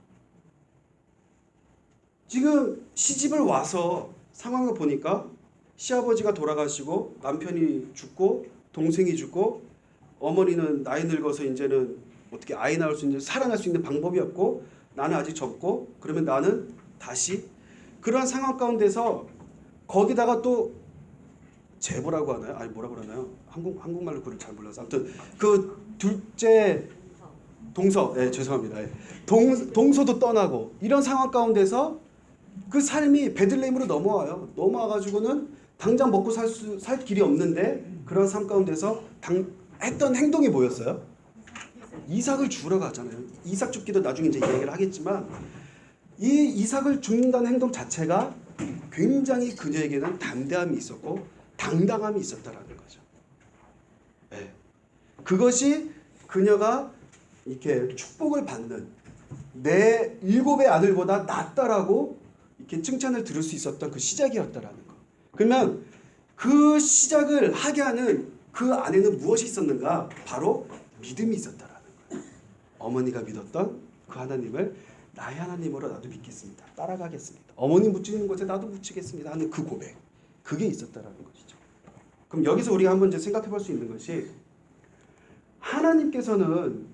지금 시집을 와서 상황을 보니까 시아버지가 돌아가시고 남편이 죽고 동생이 죽고 어머니는 나이 늙어서 이제는 어떻게 아이 낳을 수 있는 살아날 수 있는 방법이 없고 나는 아직 젊고 그러면 나는 다시 그러한 상황 가운데서 거기다가 또 제보라고 하나요? 아니 뭐라고 그러나요? 한국말로 그걸 잘 몰라서 아무튼 그 둘째 동서, 죄송합니다. 동서도 떠나고 이런 상황 가운데서 그 삶이 베들레헴으로 넘어와요. 넘어와가지고는 당장 먹고 살 길이 없는데 그런 삶 가운데서 했던 행동이 뭐였어요? 이삭을 주러 가잖아요. 이삭 죽기도 나중에 이제 이야기를 하겠지만 이 이삭을 죽는다는 행동 자체가 굉장히 그녀에게는 담대함이 있었고 당당함이 있었다라는 거죠. 네. 그것이 그녀가 이렇게 축복을 받는 내 7의 아들보다 낫다라고 이렇게 칭찬을 들을 수 있었던 그 시작이었다라는 거. 그러면 그 시작을 하게 하는 그 안에는 무엇이 있었는가? 바로 믿음이 있었다라는 거예요. 어머니가 믿었던 그 하나님을 나의 하나님으로 나도 믿겠습니다. 따라가겠습니다. 어머니 묻히는 곳에 나도 묻히겠습니다 하는 그 고백. 그게 있었다라는 것이죠. 그럼 여기서 우리가 한번 이제 생각해 볼 수 있는 것이 하나님께서는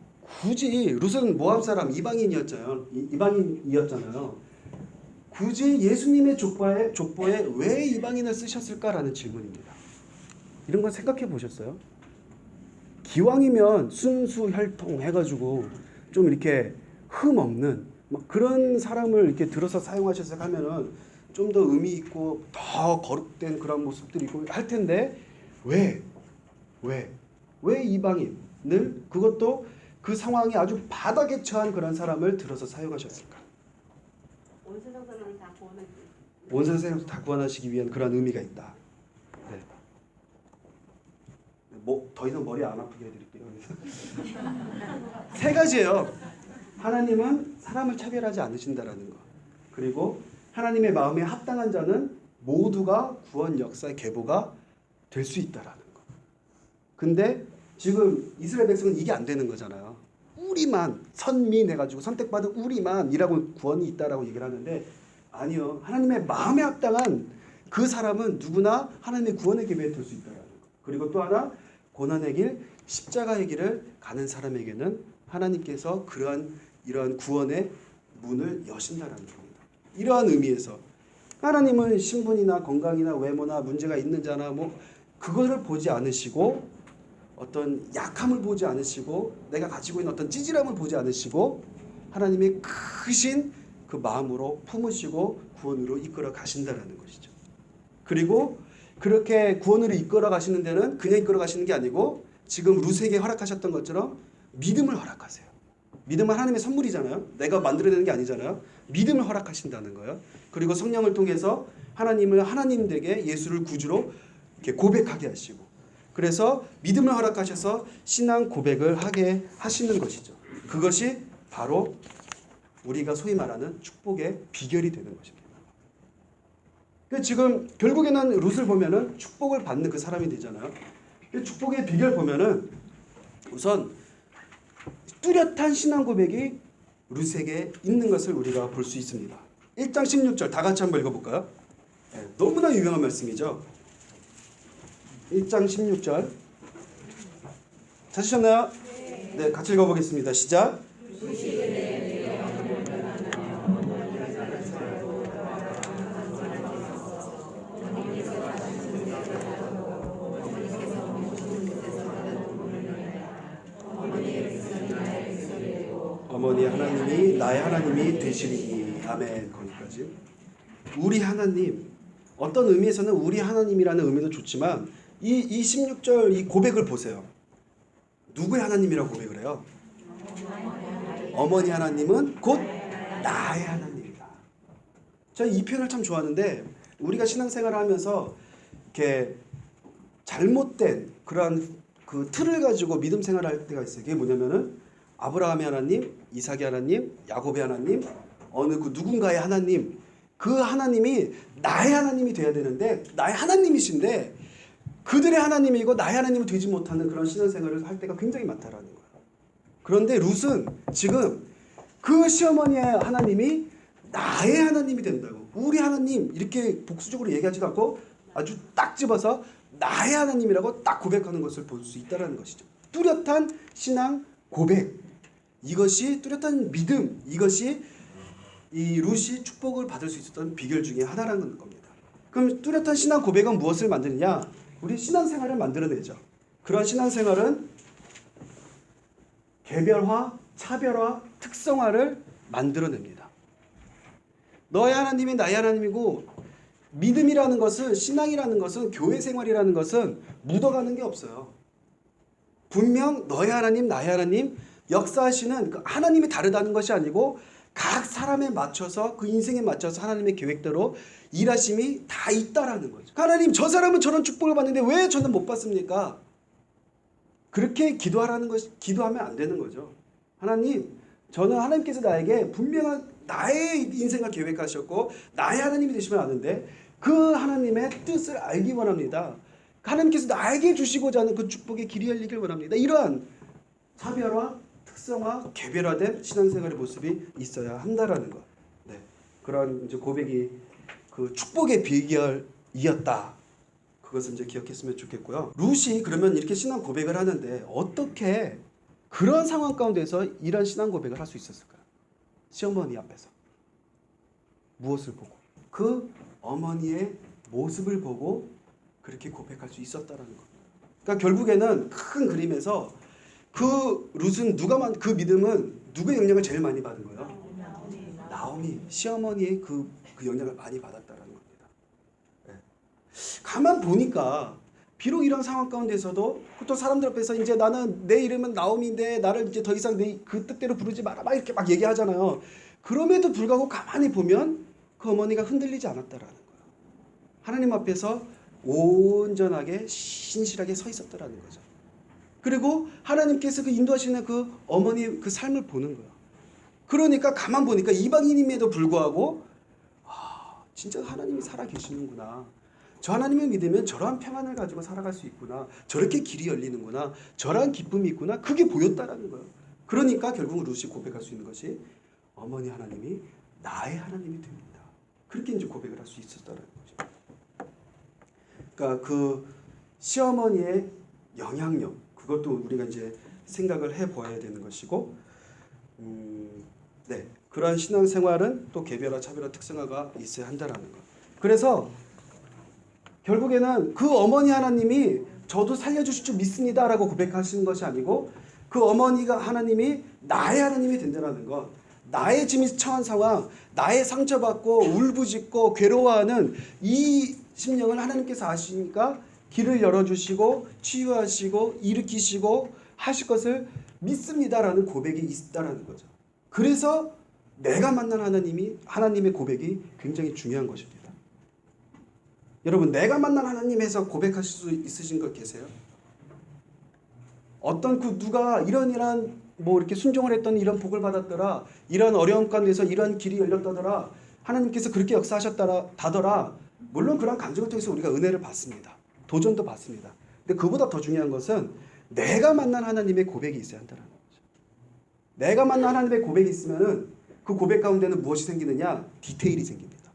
굳이 룻은 모압 사람 이방인이었잖아요. 굳이 예수님의 족보에 왜 이방인을 쓰셨을까라는 질문입니다. 이런 건 생각해 보셨어요? 기왕이면 순수 혈통 해가지고 좀 이렇게 흠 없는 막 그런 사람을 이렇게 들어서 사용하셔서 하면은 좀 더 의미 있고 더 거룩된 그런 모습들이 있고 할 텐데 왜 이방인을 그것도 그 상황이 아주 바닥에 처한 그런 사람을 들어서 사용하셨을까? 온 세상을 다 구원하시기 위한 그런 의미가 있다. 네. 더 이상 머리 안 아프게 해드릴게요. 세 가지예요. 하나님은 사람을 차별하지 않으신다라는 거. 그리고 하나님의 마음에 합당한 자는 모두가 구원 역사의 계보가 될 수 있다라는 거. 근데 지금 이스라엘 백성은 이게 안 되는 거잖아요. 우리만 선민해가지고 선택받은 우리만이라고 구원이 있다라고 얘기를 하는데 아니요. 하나님의 마음에 합당한 그 사람은 누구나 하나님의 구원의 계보에 들 수 있다라는 거. 그리고 또 하나 고난의 길, 십자가의 길을 가는 사람에게는 하나님께서 이러한 구원의 문을 여신다라는 겁니다. 이러한 의미에서 하나님은 신분이나 건강이나 외모나 문제가 있는 자나 그거를 보지 않으시고 어떤 약함을 보지 않으시고 내가 가지고 있는 어떤 찌질함을 보지 않으시고 하나님의 크신 그 마음으로 품으시고 구원으로 이끌어 가신다라는 것이죠. 그리고 그렇게 구원으로 이끌어 가시는 데는 그냥 이끌어 가시는 게 아니고 지금 룻에게 허락하셨던 것처럼 믿음을 허락하세요. 믿음은 하나님의 선물이잖아요. 내가 만들어내는 게 아니잖아요. 믿음을 허락하신다는 거예요. 그리고 성령을 통해서 하나님을 하나님 되게 예수를 구주로 이렇게 고백하게 하시고 그래서 믿음을 허락하셔서 신앙 고백을 하게 하시는 것이죠. 그것이 바로 우리가 소위 말하는 축복의 비결이 되는 것입니다. 지금 결국에는 룻을 보면은 축복을 받는 그 사람이 되잖아요. 축복의 비결 보면은 우선 뚜렷한 신앙 고백이 룻에게 있는 것을 우리가 볼 수 있습니다. 1장 16절 다 같이 한번 읽어볼까요? 네, 너무나 유명한 말씀이죠. 1장 16절 찾으셨나요? 네, 같이 읽어보겠습니다. 시작. 어머니 하나님이 나의 하나님이 되시리니 아멘. 거기까지. 우리 하나님 어떤 의미에서는 우리 하나님이라는 의미도 좋지만 이 16절 이 고백을 보세요. 누구의 하나님이라고 고백을 해요? 어머니 하나님은 곧 나의 하나님이다. 저는 이 표현을 참 좋아하는데 우리가 신앙생활을 하면서 이렇게 잘못된 그러한 그 틀을 가지고 믿음 생활을 할 때가 있어요. 그게 뭐냐면은 아브라함의 하나님, 이삭의 하나님, 야곱의 하나님, 어느 그 누군가의 하나님, 그 하나님이 나의 하나님이 돼야 되는데 나의 하나님이신데 그들의 하나님이고 나의 하나님이 되지 못하는 그런 신앙생활을 할 때가 굉장히 많다라는 거예요. 그런데 룻은 지금 그 시어머니의 하나님이 나의 하나님이 된다고. 우리 하나님 이렇게 복수적으로 얘기하지도 않고 아주 딱 집어서 나의 하나님이라고 딱 고백하는 것을 볼 수 있다는 것이죠. 뚜렷한 신앙 고백. 이것이 뚜렷한 믿음. 이것이 이 룻이 축복을 받을 수 있었던 비결 중에 하나라는 겁니다. 그럼 뚜렷한 신앙 고백은 무엇을 만드느냐? 우리 신앙생활을 만들어내죠. 그런 신앙생활은 개별화, 차별화, 특성화를 만들어냅니다. 너의 하나님이 나의 하나님이고 믿음이라는 것은 신앙이라는 것은 교회 생활이라는 것은 묻어가는 게 없어요. 분명 너의 하나님 나의 하나님 역사하시는 그 하나님이 다르다는 것이 아니고 각 사람에 맞춰서 그 인생에 맞춰서 하나님의 계획대로 일하심이 다 있다라는 거죠. 하나님 저 사람은 저런 축복을 받는데 왜 저는 못 받습니까? 그렇게 기도하라는 것이 기도하면 안 되는 거죠. 하나님 저는 하나님께서 나에게 분명한 나의 인생을 계획하셨고 나의 하나님이 되시면 아는데 그 하나님의 뜻을 알기 원합니다. 하나님께서 나에게 주시고자 하는 그 축복의 길이 열리길 원합니다. 이러한 차별화, 특성화, 개별화된 신앙생활의 모습이 있어야 한다라는 것. 네, 그런 이제 고백이 그 축복의 비결이었다. 그것을 이제 기억했으면 좋겠고요. 룻이 그러면 이렇게 신앙 고백을 하는데 어떻게 그런 상황 가운데서 이런 신앙 고백을 할 수 있었을까요? 시어머니 앞에서 무엇을 보고 그 어머니의 모습을 보고 그렇게 고백할 수 있었다라는 겁니다. 그러니까 결국에는 큰 그림에서 그 룻은 그 믿음은 누구의 영향을 제일 많이 받은 거예요? 나오미 시어머니의 그 영향을 많이 받았다라는 겁니다. 네. 가만 보니까 비록 이런 상황 가운데서도 또 사람들 앞에서 이제 나는 내 이름은 나오미인데 나를 이제 더 이상 내 그 뜻대로 부르지 마라 막 이렇게 막 얘기하잖아요. 그럼에도 불구하고 가만히 보면 그 어머니가 흔들리지 않았다라는 거예요. 하나님 앞에서 온전하게 신실하게 서 있었다라는 거죠. 그리고 하나님께서 그 인도하시는 그 어머니의 그 삶을 보는 거예요. 그러니까 가만 보니까 이방인임에도 불구하고 진짜 하나님이 살아 계시는구나. 저 하나님을 믿으면 저러한 평안을 가지고 살아갈 수 있구나. 저렇게 길이 열리는구나. 저러한 기쁨이 있구나. 그게 보였다라는 거예요. 그러니까 결국 룻이 고백할 수 있는 것이 어머니 하나님이 나의 하나님이 됩니다. 그렇게 이제 고백을 할 수 있었다라는 거죠. 그러니까 그 시어머니의 영향력 그것도 우리가 이제 생각을 해보아야 되는 것이고, 네 그러한 신앙생활은 또 개별화, 차별화, 특성화가 있어야 한다라는 것. 그래서 결국에는 그 어머니 하나님이 저도 살려주실 줄 믿습니다라고 고백하시는 것이 아니고 그 어머니가 하나님이 나의 하나님이 된다는 것. 나의 짐이 처한 상황, 나의 상처받고 울부짖고 괴로워하는 이 심령을 하나님께서 아시니까 길을 열어주시고 치유하시고 일으키시고 하실 것을 믿습니다라는 고백이 있다라는 거죠. 그래서 내가 만난 하나님의 고백이 굉장히 중요한 것입니다. 여러분 내가 만난 하나님에서 고백하실 수 있으신 것 계세요? 어떤 그 누가 이런 뭐 이렇게 순종을 했더니 이런 복을 받았더라, 이런 어려움 가운데서 이런 길이 열렸다더라, 하나님께서 그렇게 역사하셨다더라. 물론 그런 간증을 통해서 우리가 은혜를 받습니다. 도전도 받습니다. 근데 그보다 더 중요한 것은 내가 만난 하나님의 고백이 있어야 한다는 거죠. 내가 만난 하나님의 고백이 있으면은 그 고백 가운데는 무엇이 생기느냐? 디테일이 생깁니다.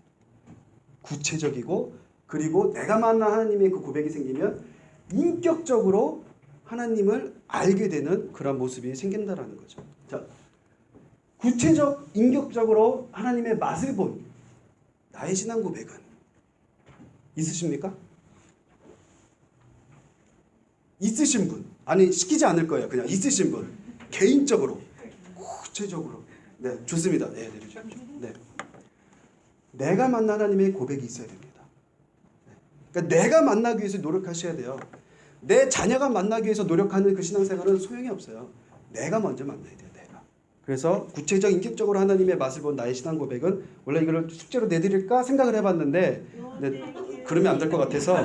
구체적이고 그리고 내가 만난 하나님의 그 고백이 생기면 인격적으로 하나님을 알게 되는 그런 모습이 생긴다라는 거죠. 자, 구체적, 인격적으로 하나님의 맛을 본 나의 신앙 고백은 있으십니까? 있으신 분, 아니 시키지 않을 거예요. 그냥 있으신 분, 개인적으로, 구체적으로. 네, 좋습니다. 네, 내리죠. 네, 내가 만난 하나님의 고백이 있어야 됩니다. 그러니까 내가 만나기 위해서 노력하셔야 돼요. 내 자녀가 만나기 위해서 노력하는 그 신앙생활은 소용이 없어요. 내가 먼저 만나야 돼요. 내가. 그래서 구체적, 인격적으로 하나님의 맛을 본 나의 신앙 고백은 원래 이걸 숙제로 내드릴까 생각을 해봤는데 그러면 안 될 것 같아서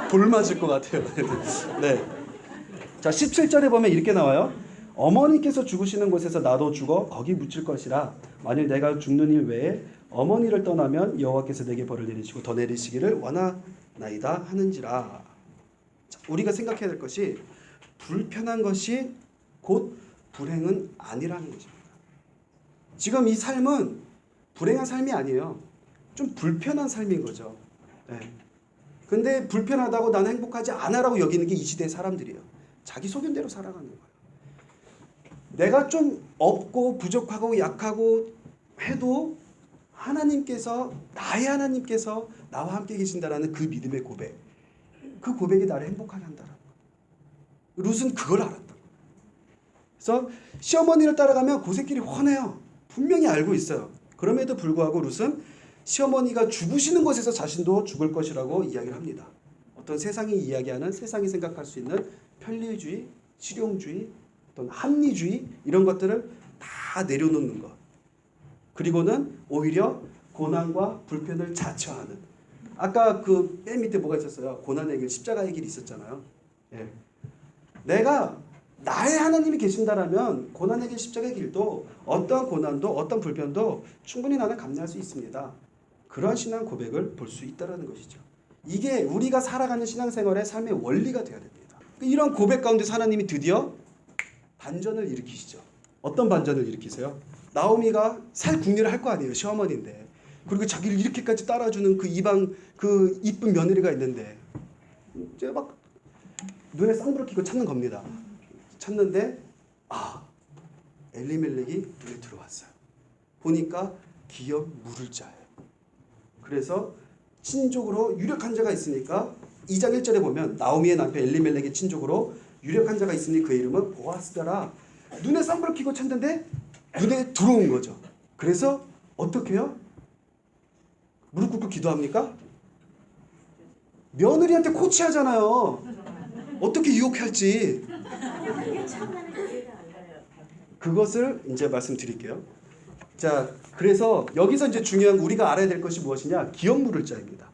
돌 맞을 것 같아요. 네. 자 17절에 보면 이렇게 나와요. 어머니께서 죽으시는 곳에서 나도 죽어 거기 묻힐 것이라. 만일 내가 죽는 일 외에 어머니를 떠나면 여호와께서 내게 벌을 내리시고 더 내리시기를 원하나이다 하는지라. 자, 우리가 생각해야 될 것이 불편한 것이 곧 불행은 아니라는 것입니다. 지금 이 삶은 불행한 삶이 아니에요. 좀 불편한 삶인 거죠. 네. 근데 불편하다고 나는 행복하지 않아라고 여기는 게 이 시대의 사람들이에요. 자기 소견대로 살아가는 거예요. 내가 좀 없고 부족하고 약하고 해도 하나님께서, 나의 하나님께서 나와 함께 계신다라는 그 믿음의 고백, 그 고백이 나를 행복하게 한다라는 거예요. 룻은 그걸 알았던 거예요. 그래서 시어머니를 따라가면 고생길이 훤해요. 분명히 알고 있어요. 그럼에도 불구하고 룻은 시어머니가 죽으시는 곳에서 자신도 죽을 것이라고 이야기를 합니다. 어떤 세상이 이야기하는, 세상이 생각할 수 있는 편리주의, 실용주의, 어떤 합리주의 이런 것들을 다 내려놓는 것. 그리고는 오히려 고난과 불편을 자처하는. 아까 그 맨 밑에 뭐가 있었어요? 고난의 길, 십자가의 길이 있었잖아요. 예. 내가 나의 하나님이 계신다라면 고난의 길, 십자가의 길도 어떠한 고난도 어떤 불편도 충분히 나는 감내할 수 있습니다. 그런 신앙 고백을 볼 수 있다는 것이죠. 이게 우리가 살아가는 신앙생활의 삶의 원리가 되어야 됩니다. 이런 고백 가운데서 하나님이 드디어 반전을 일으키시죠. 어떤 반전을 일으키세요? 나오미가 살 궁리를 할 거 아니에요. 시어머니인데. 그리고 자기를 이렇게까지 따라주는 그 이방 그 이쁜 며느리가 있는데 이제 막 눈에 쌍불을 켜고 찾는 겁니다. 찾는데 엘리멜렉이 눈에 들어왔어요. 보니까 기업 물을 자예요. 그래서 친족으로 유력한 자가 있으니까 2장 1절에 보면 나오미의 남편 엘리멜렉의 친족으로 유력한 자가 있으니 그 이름은 보아스더라. 눈에 쌍불을 켜고 찾는데 눈에 들어온 거죠. 그래서 어떻게 해요? 무릎 꿇고 기도합니까? 며느리한테 코치하잖아요. 어떻게 유혹할지. 그것을 이제 말씀드릴게요. 자, 그래서 여기서 이제 중요한 우리가 알아야 될 것이 무엇이냐? 기업 물을 자입니다.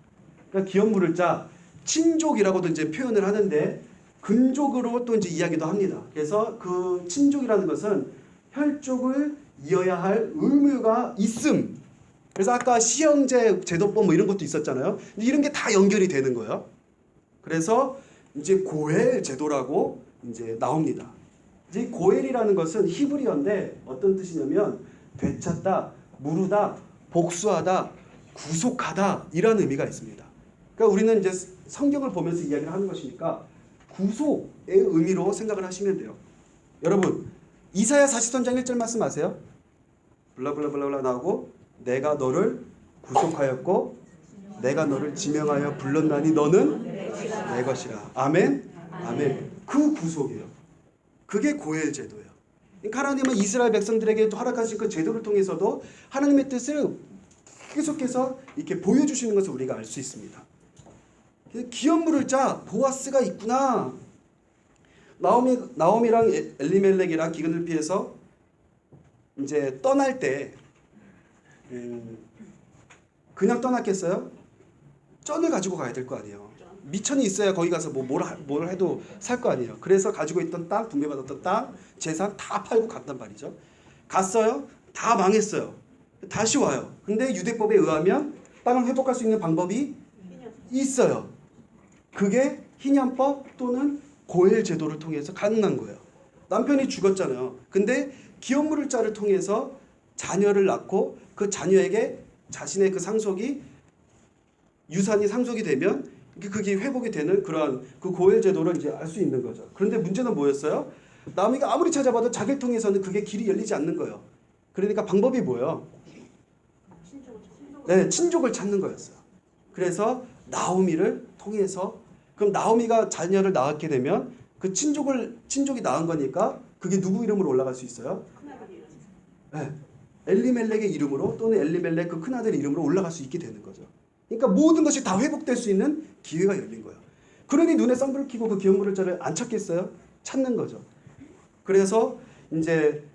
그러니까 기업 물을 자, 친족이라고도 이제 표현을 하는데 근족으로 또 이제 이야기도 합니다. 그래서 그 친족이라는 것은 혈족을 이어야 할 의무가 있음. 그래서 아까 시형제 제도법 뭐 이런 것도 있었잖아요. 이런 게 다 연결이 되는 거예요. 그래서 이제 고엘 제도라고 이제 나옵니다. 이제 고엘이라는 것은 히브리어인데 어떤 뜻이냐면 되찾다, 무르다, 복수하다, 구속하다 이런 의미가 있습니다. 그러니까 우리는 이제 성경을 보면서 이야기를 하는 것이니까 구속의 의미로 생각을 하시면 돼요. 여러분 이사야 40선장 1절 말씀 아세요? 블라블라블라 나오고 내가 너를 구속하였고 내가 너를 지명하여 불렀나니 너는 내 것이라. 아멘. 아멘. 그 구속이에요. 그게 고엘 제도예요. 그러니까 하나님은 이스라엘 백성들에게 허락하신 그 제도를 통해서도 하나님의 뜻을 계속해서 이렇게 보여주시는 것을 우리가 알 수 있습니다. 기업 물을 자 보아스가 있구나. 나오미랑 엘리멜렉이랑 기근을 피해서 이제 떠날 때 그냥 떠났겠어요? 쩐을 가지고 가야 될 거 아니에요. 미천이 있어야 거기 가서 뭘 해도 살 거 아니에요. 그래서 가지고 있던 땅, 분배받았던 땅, 재산 다 팔고 갔단 말이죠. 갔어요. 다 망했어요. 다시 와요. 근데 유대법에 의하면 땅을 회복할 수 있는 방법이 있어요. 그게 희년법 또는 고엘 제도를 통해서 가능한 거예요. 남편이 죽었잖아요. 근데 기업 물을 자를 통해서 자녀를 낳고 그 자녀에게 자신의 그 상속이 유산이 상속이 되면 그게 회복이 되는 그러한 그 고엘 제도를 이제 알 수 있는 거죠. 그런데 문제는 뭐였어요? 나오미가 아무리 찾아봐도 자기를 통해서는 그게 길이 열리지 않는 거예요. 그러니까 방법이 뭐예요? 네, 친족을 찾는 거였어요. 그래서 나오미를 통해서 그럼 나오미가 자녀를 낳게 되면 그 친족이 낳은 거니까 그게 누구 이름으로 올라갈 수 있어요? 네, 엘리멜렉의 이름으로 또는 엘리멜렉 그 큰아들의 이름으로 올라갈 수 있게 되는 거죠. 그러니까 모든 것이 다 회복될 수 있는 기회가 열린 거예요. 그러니 눈에 쌍불을 켜고 그 기업 물을 자를 안 찾겠어요? 찾는 거죠. 그래서 이제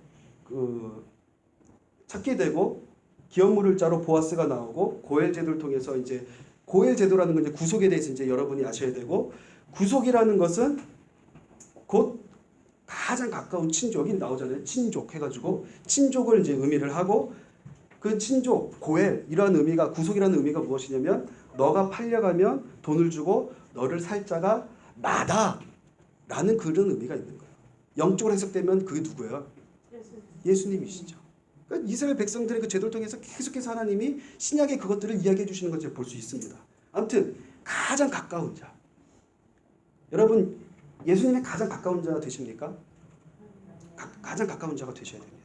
찾게 되고 기업 물을 자로 보아스가 나오고 고엘 제도를 통해서 이제 고엘 제도라는 건 이제 구속에 대해서 이제 여러분이 아셔야 되고 구속이라는 것은 곧 가장 가까운 친족이 나오잖아요. 친족 해가지고 친족을 이제 의미를 하고 그 친족, 고엘 이런 의미가 구속이라는 의미가 무엇이냐면 너가 팔려가면 돈을 주고 너를 살 자가 나다라는 그런 의미가 있는 거예요. 영적으로 해석되면 그게 누구예요? 예수님이시죠. 그러니까 이스라엘 백성들의 그 제도를 통해서 계속해서 하나님이 신약의 그것들을 이야기해 주시는 것을 볼 수 있습니다. 아무튼 가장 가까운 자. 여러분 예수님의 가장 가까운 자 되십니까? 가장 가까운 자가 되셔야 됩니다.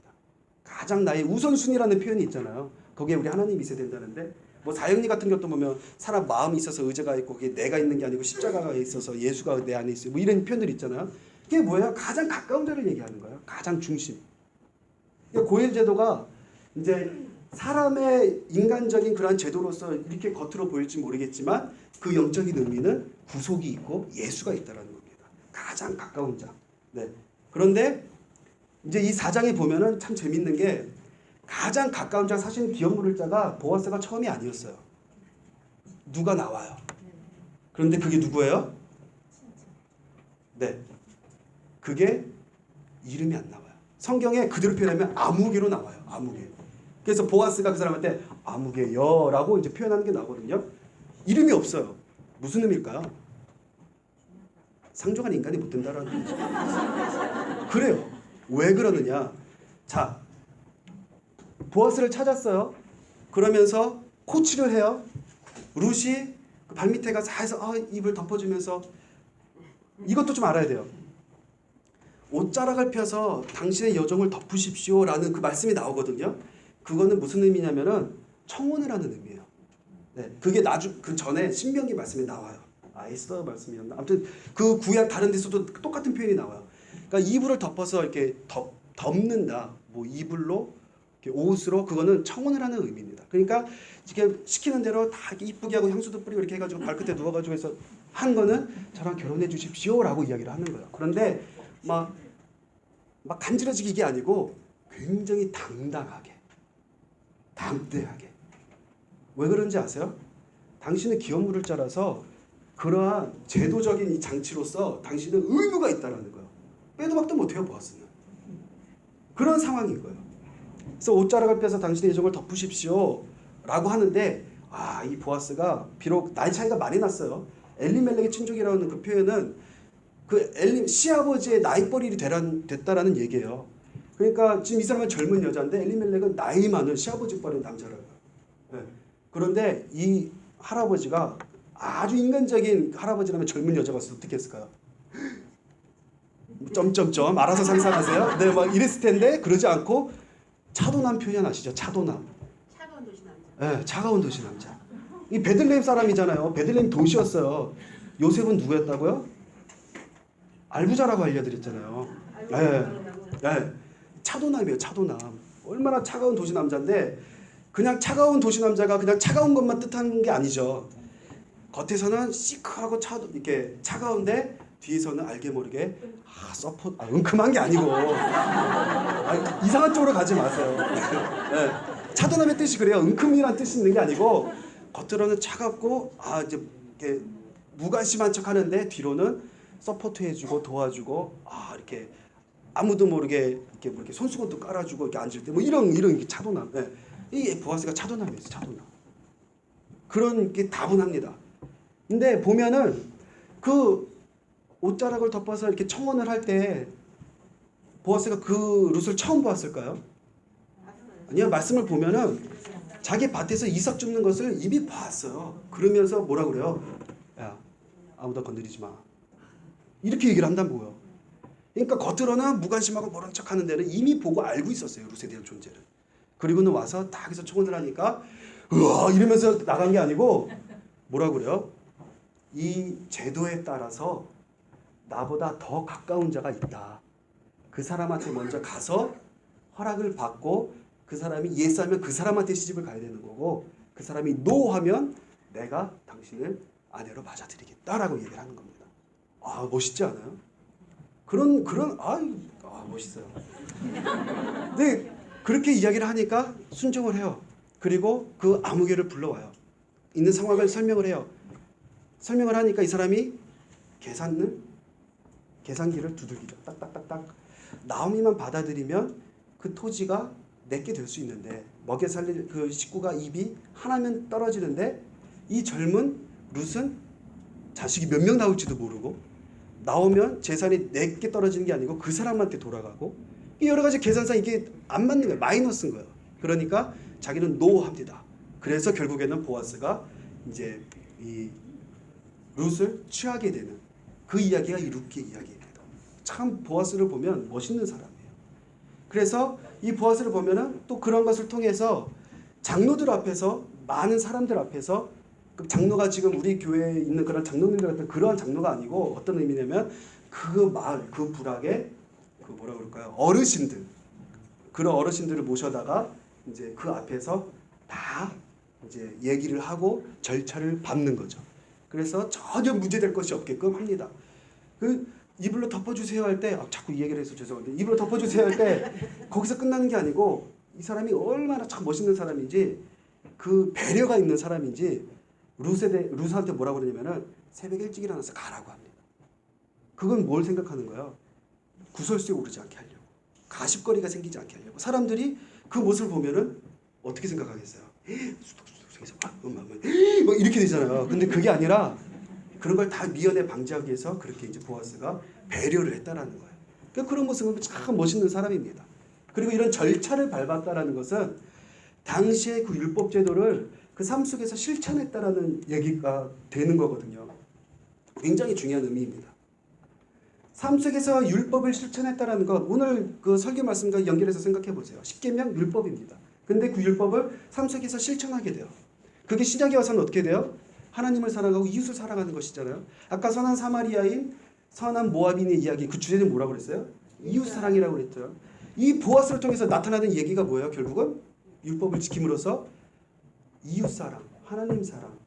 가장 나의 우선순위라는 표현이 있잖아요. 거기에 우리 하나님이 있어야 된다는데 뭐 사형리 같은 것도 보면 사람 마음이 있어서 의자가 있고 그게 내가 있는 게 아니고 십자가가 있어서 예수가 내 안에 있어요. 뭐 이런 표현들 있잖아요. 그게 뭐예요? 가장 가까운 자를 얘기하는 거예요. 가장 중심. 고엘 제도가 이제 사람의 인간적인 그러한 제도로서 이렇게 겉으로 보일지 모르겠지만 그 영적인 의미는 구속이 있고 예수가 있다는 겁니다. 가장 가까운 자. 네. 그런데 이제 이 4장에 보면은 참 재밌는 게 가장 가까운 자, 사실 기업 물을 자가 보아스가 처음이 아니었어요. 누가 나와요. 그런데 그게 누구예요? 네. 그게 이름이 안 나와요. 성경에 그대로 표현하면 아무개로 나와요. 아무개. 그래서 보아스가 그 사람한테 아무개여라고 이제 표현하는 게 나거든요. 이름이 없어요. 무슨 의미일까요? 상종한 인간이 못 된다라는 거죠. 그래요. 왜 그러느냐? 자, 보아스를 찾았어요. 그러면서 코치를 해요. 룻이 그 발밑에 가서 해서 입을 덮어주면서 이것도 좀 알아야 돼요. 옷자락을 펴서 당신의 여정을 덮으십시오라는 그 말씀이 나오거든요. 그거는 무슨 의미냐면은 청혼을 하는 의미예요. 네, 그게 그 전에 신명기 말씀에 나와요. 에스더 말씀이었나? 아무튼 그 구약 다른 데서도 똑같은 표현이 나와요. 그러니까 이불을 덮어서 이렇게 덮는다. 뭐 이불로 이렇게 옷으로 그거는 청혼을 하는 의미입니다. 그러니까 이렇게 시키는 대로 다 이쁘게 하고 향수도 뿌리고 이렇게 해가지고 발끝에 누워가지고 해서 한 거는 저랑 결혼해 주십시오라고 이야기를 하는 거예요. 그런데 막 간지러지게 이게 아니고 굉장히 당당하게, 담대하게. 왜 그런지 아세요? 당신은 기업 물을 자라서 그러한 제도적인 이 장치로서 당신은 의무가 있다는 거예요. 빼도 박도 못해요, 보아스는. 그런 상황인 거예요. 그래서 옷자락을 빼서 당신의 예정을 덮으십시오 라고 하는데 이 보아스가 비록 나이 차이가 많이 났어요. 엘리멜렉의 친족이라는 그 표현은 그 시아버지의 나이벌이 됐다라는 얘기예요. 그러니까 지금 이 사람은 젊은 여자인데 엘리멜렉은 나이 많은 시아버지 뻘인 남자라고요. 네. 그런데 이 할아버지가 아주 인간적인 할아버지라면 젊은 여자가 있어서 어떻게 했을까요? 점점점 알아서 상상하세요. 네, 막 이랬을 텐데 그러지 않고 차도남 표현 아시죠? 차도남. 차가운 도시 남자. 네, 차가운 도시 남자. 이 베들레헴 사람이잖아요. 베들레헴 도시였어요. 요셉은 누구였다고요? 알부자라고 알려드렸잖아요. 네. 차도남이에요. 차도남. 얼마나 차가운 도시 남자인데 그냥 차가운 도시 남자가 그냥 차가운 것만 뜻하는 게 아니죠. 겉에서는 시크하고 이렇게 차가운데 뒤에서는 알게 모르게 은큼한 게 아니고 이상한 쪽으로 가지 마세요. 네. 차도남의 뜻이 그래요. 은큼이란 뜻이 있는 게 아니고 겉으로는 차갑고 이제 이렇게 무관심한 척하는데 뒤로는 서포트해주고 도와주고 이렇게 아무도 모르게 이렇게 손수건도 깔아주고 이렇게 앉을 때 뭐 이런 차도남. 네. 이 보아스가 차도남이었어요. 차도남. 그런 게 다분합니다. 근데 보면은 그 옷자락을 덮어서 이렇게 청혼을 할 때 보아스가 그 룻을 처음 보았을까요? 아니요. 말씀을 보면은 자기 밭에서 이삭 줍는 것을 이미 봤어요. 그러면서 뭐라 그래요? 야, 아무도 건드리지 마. 이렇게 얘기를 한다고요. 그러니까 겉으로는 무관심하고 모른 척하는 데는 이미 보고 알고 있었어요. 룻에 대한 존재를. 그리고는 와서 딱 해서 청혼을 하니까 으아 이러면서 나간 게 아니고 뭐라 그래요? 이 제도에 따라서 나보다 더 가까운 자가 있다. 그 사람한테 먼저 가서 허락을 받고 그 사람이 예스하면 그 사람한테 시집을 가야 되는 거고 그 사람이 노하면 내가 당신을 아내로 맞아들이겠다라고 얘기를 하는 겁니다. 멋있지 않아요? 그런 멋있어요. 근데 그렇게 이야기를 하니까 순종을 해요. 그리고 그 아무개를 불러와요. 있는 상황을 설명을 해요. 설명을 하니까 이 사람이 계산기를 두들기죠. 딱딱딱딱. 나오미만 받아들이면 그 토지가 내게 될 수 있는데 먹여 살릴 그 식구가 입이 하나면 떨어지는데 이 젊은 룻은 자식이 몇 명 나올지도 모르고 나오면 재산이 내게 떨어지는 게 아니고 그 사람한테 돌아가고 여러 가지 계산상 이게 안 맞는 거예요. 마이너스인 거예요. 그러니까 자기는 노합니다. 그래서 결국에는 보아스가 이제 이 룻을 취하게 되는 그 이야기가 이 룻의 이야기입니다. 참 보아스를 보면 멋있는 사람이에요. 그래서 이 보아스를 보면은 또 그런 것을 통해서 장로들 앞에서 많은 사람들 앞에서 그 장로가 지금 우리 교회에 있는 그런 장로님들 같은 그러한 장로가 아니고 어떤 의미냐면 그 마을 그 부락의 그 뭐라 그럴까요? 어르신들 그런 어르신들을 모셔다가 이제 그 앞에서 다 이제 얘기를 하고 절차를 밟는 거죠. 그래서 전혀 문제될 것이 없게끔 합니다. 그 이불로 덮어주세요 할 때 자꾸 이 얘기를 해서 죄송한데 이불로 덮어주세요 할 때 거기서 끝나는 게 아니고 이 사람이 얼마나 참 멋있는 사람인지 그 배려가 있는 사람인지 루스한테 뭐라고 그러냐면은 새벽 일찍 일어나서 가라고 합니다. 그건 뭘 생각하는 거예요? 구설수에 오르지 않게 하려고, 가십거리가 생기지 않게 하려고. 사람들이 그 모습을 보면은 어떻게 생각하겠어요? 수덕수덕해서 막 이렇게 되잖아요. 근데 그게 아니라 그런 걸 다 미연에 방지하기 위해서 그렇게 이제 보아스가 배려를 했다라는 거예요. 그러니까 그런 모습은 참 멋있는 사람입니다. 그리고 이런 절차를 밟았다라는 것은 당시의 그 율법 제도를 그 삶 속에서 실천했다라는 얘기가 되는 거거든요. 굉장히 중요한 의미입니다. 삶 속에서 율법을 실천했다라는 것, 오늘 그 설교 말씀과 연결해서 생각해 보세요. 십계명 율법입니다. 근데 그 율법을 삶 속에서 실천하게 돼요. 그게 신약에 와서는 어떻게 돼요? 하나님을 사랑하고 이웃을 사랑하는 것이잖아요. 아까 선한 사마리아인, 선한 모압인의 이야기, 그 주제는 뭐라고 그랬어요? 이웃 사랑이라고 그랬죠. 이 보아스를 통해서 나타나는 얘기가 뭐예요? 결국은 율법을 지킴으로써 이웃 사랑, 하나님 사랑,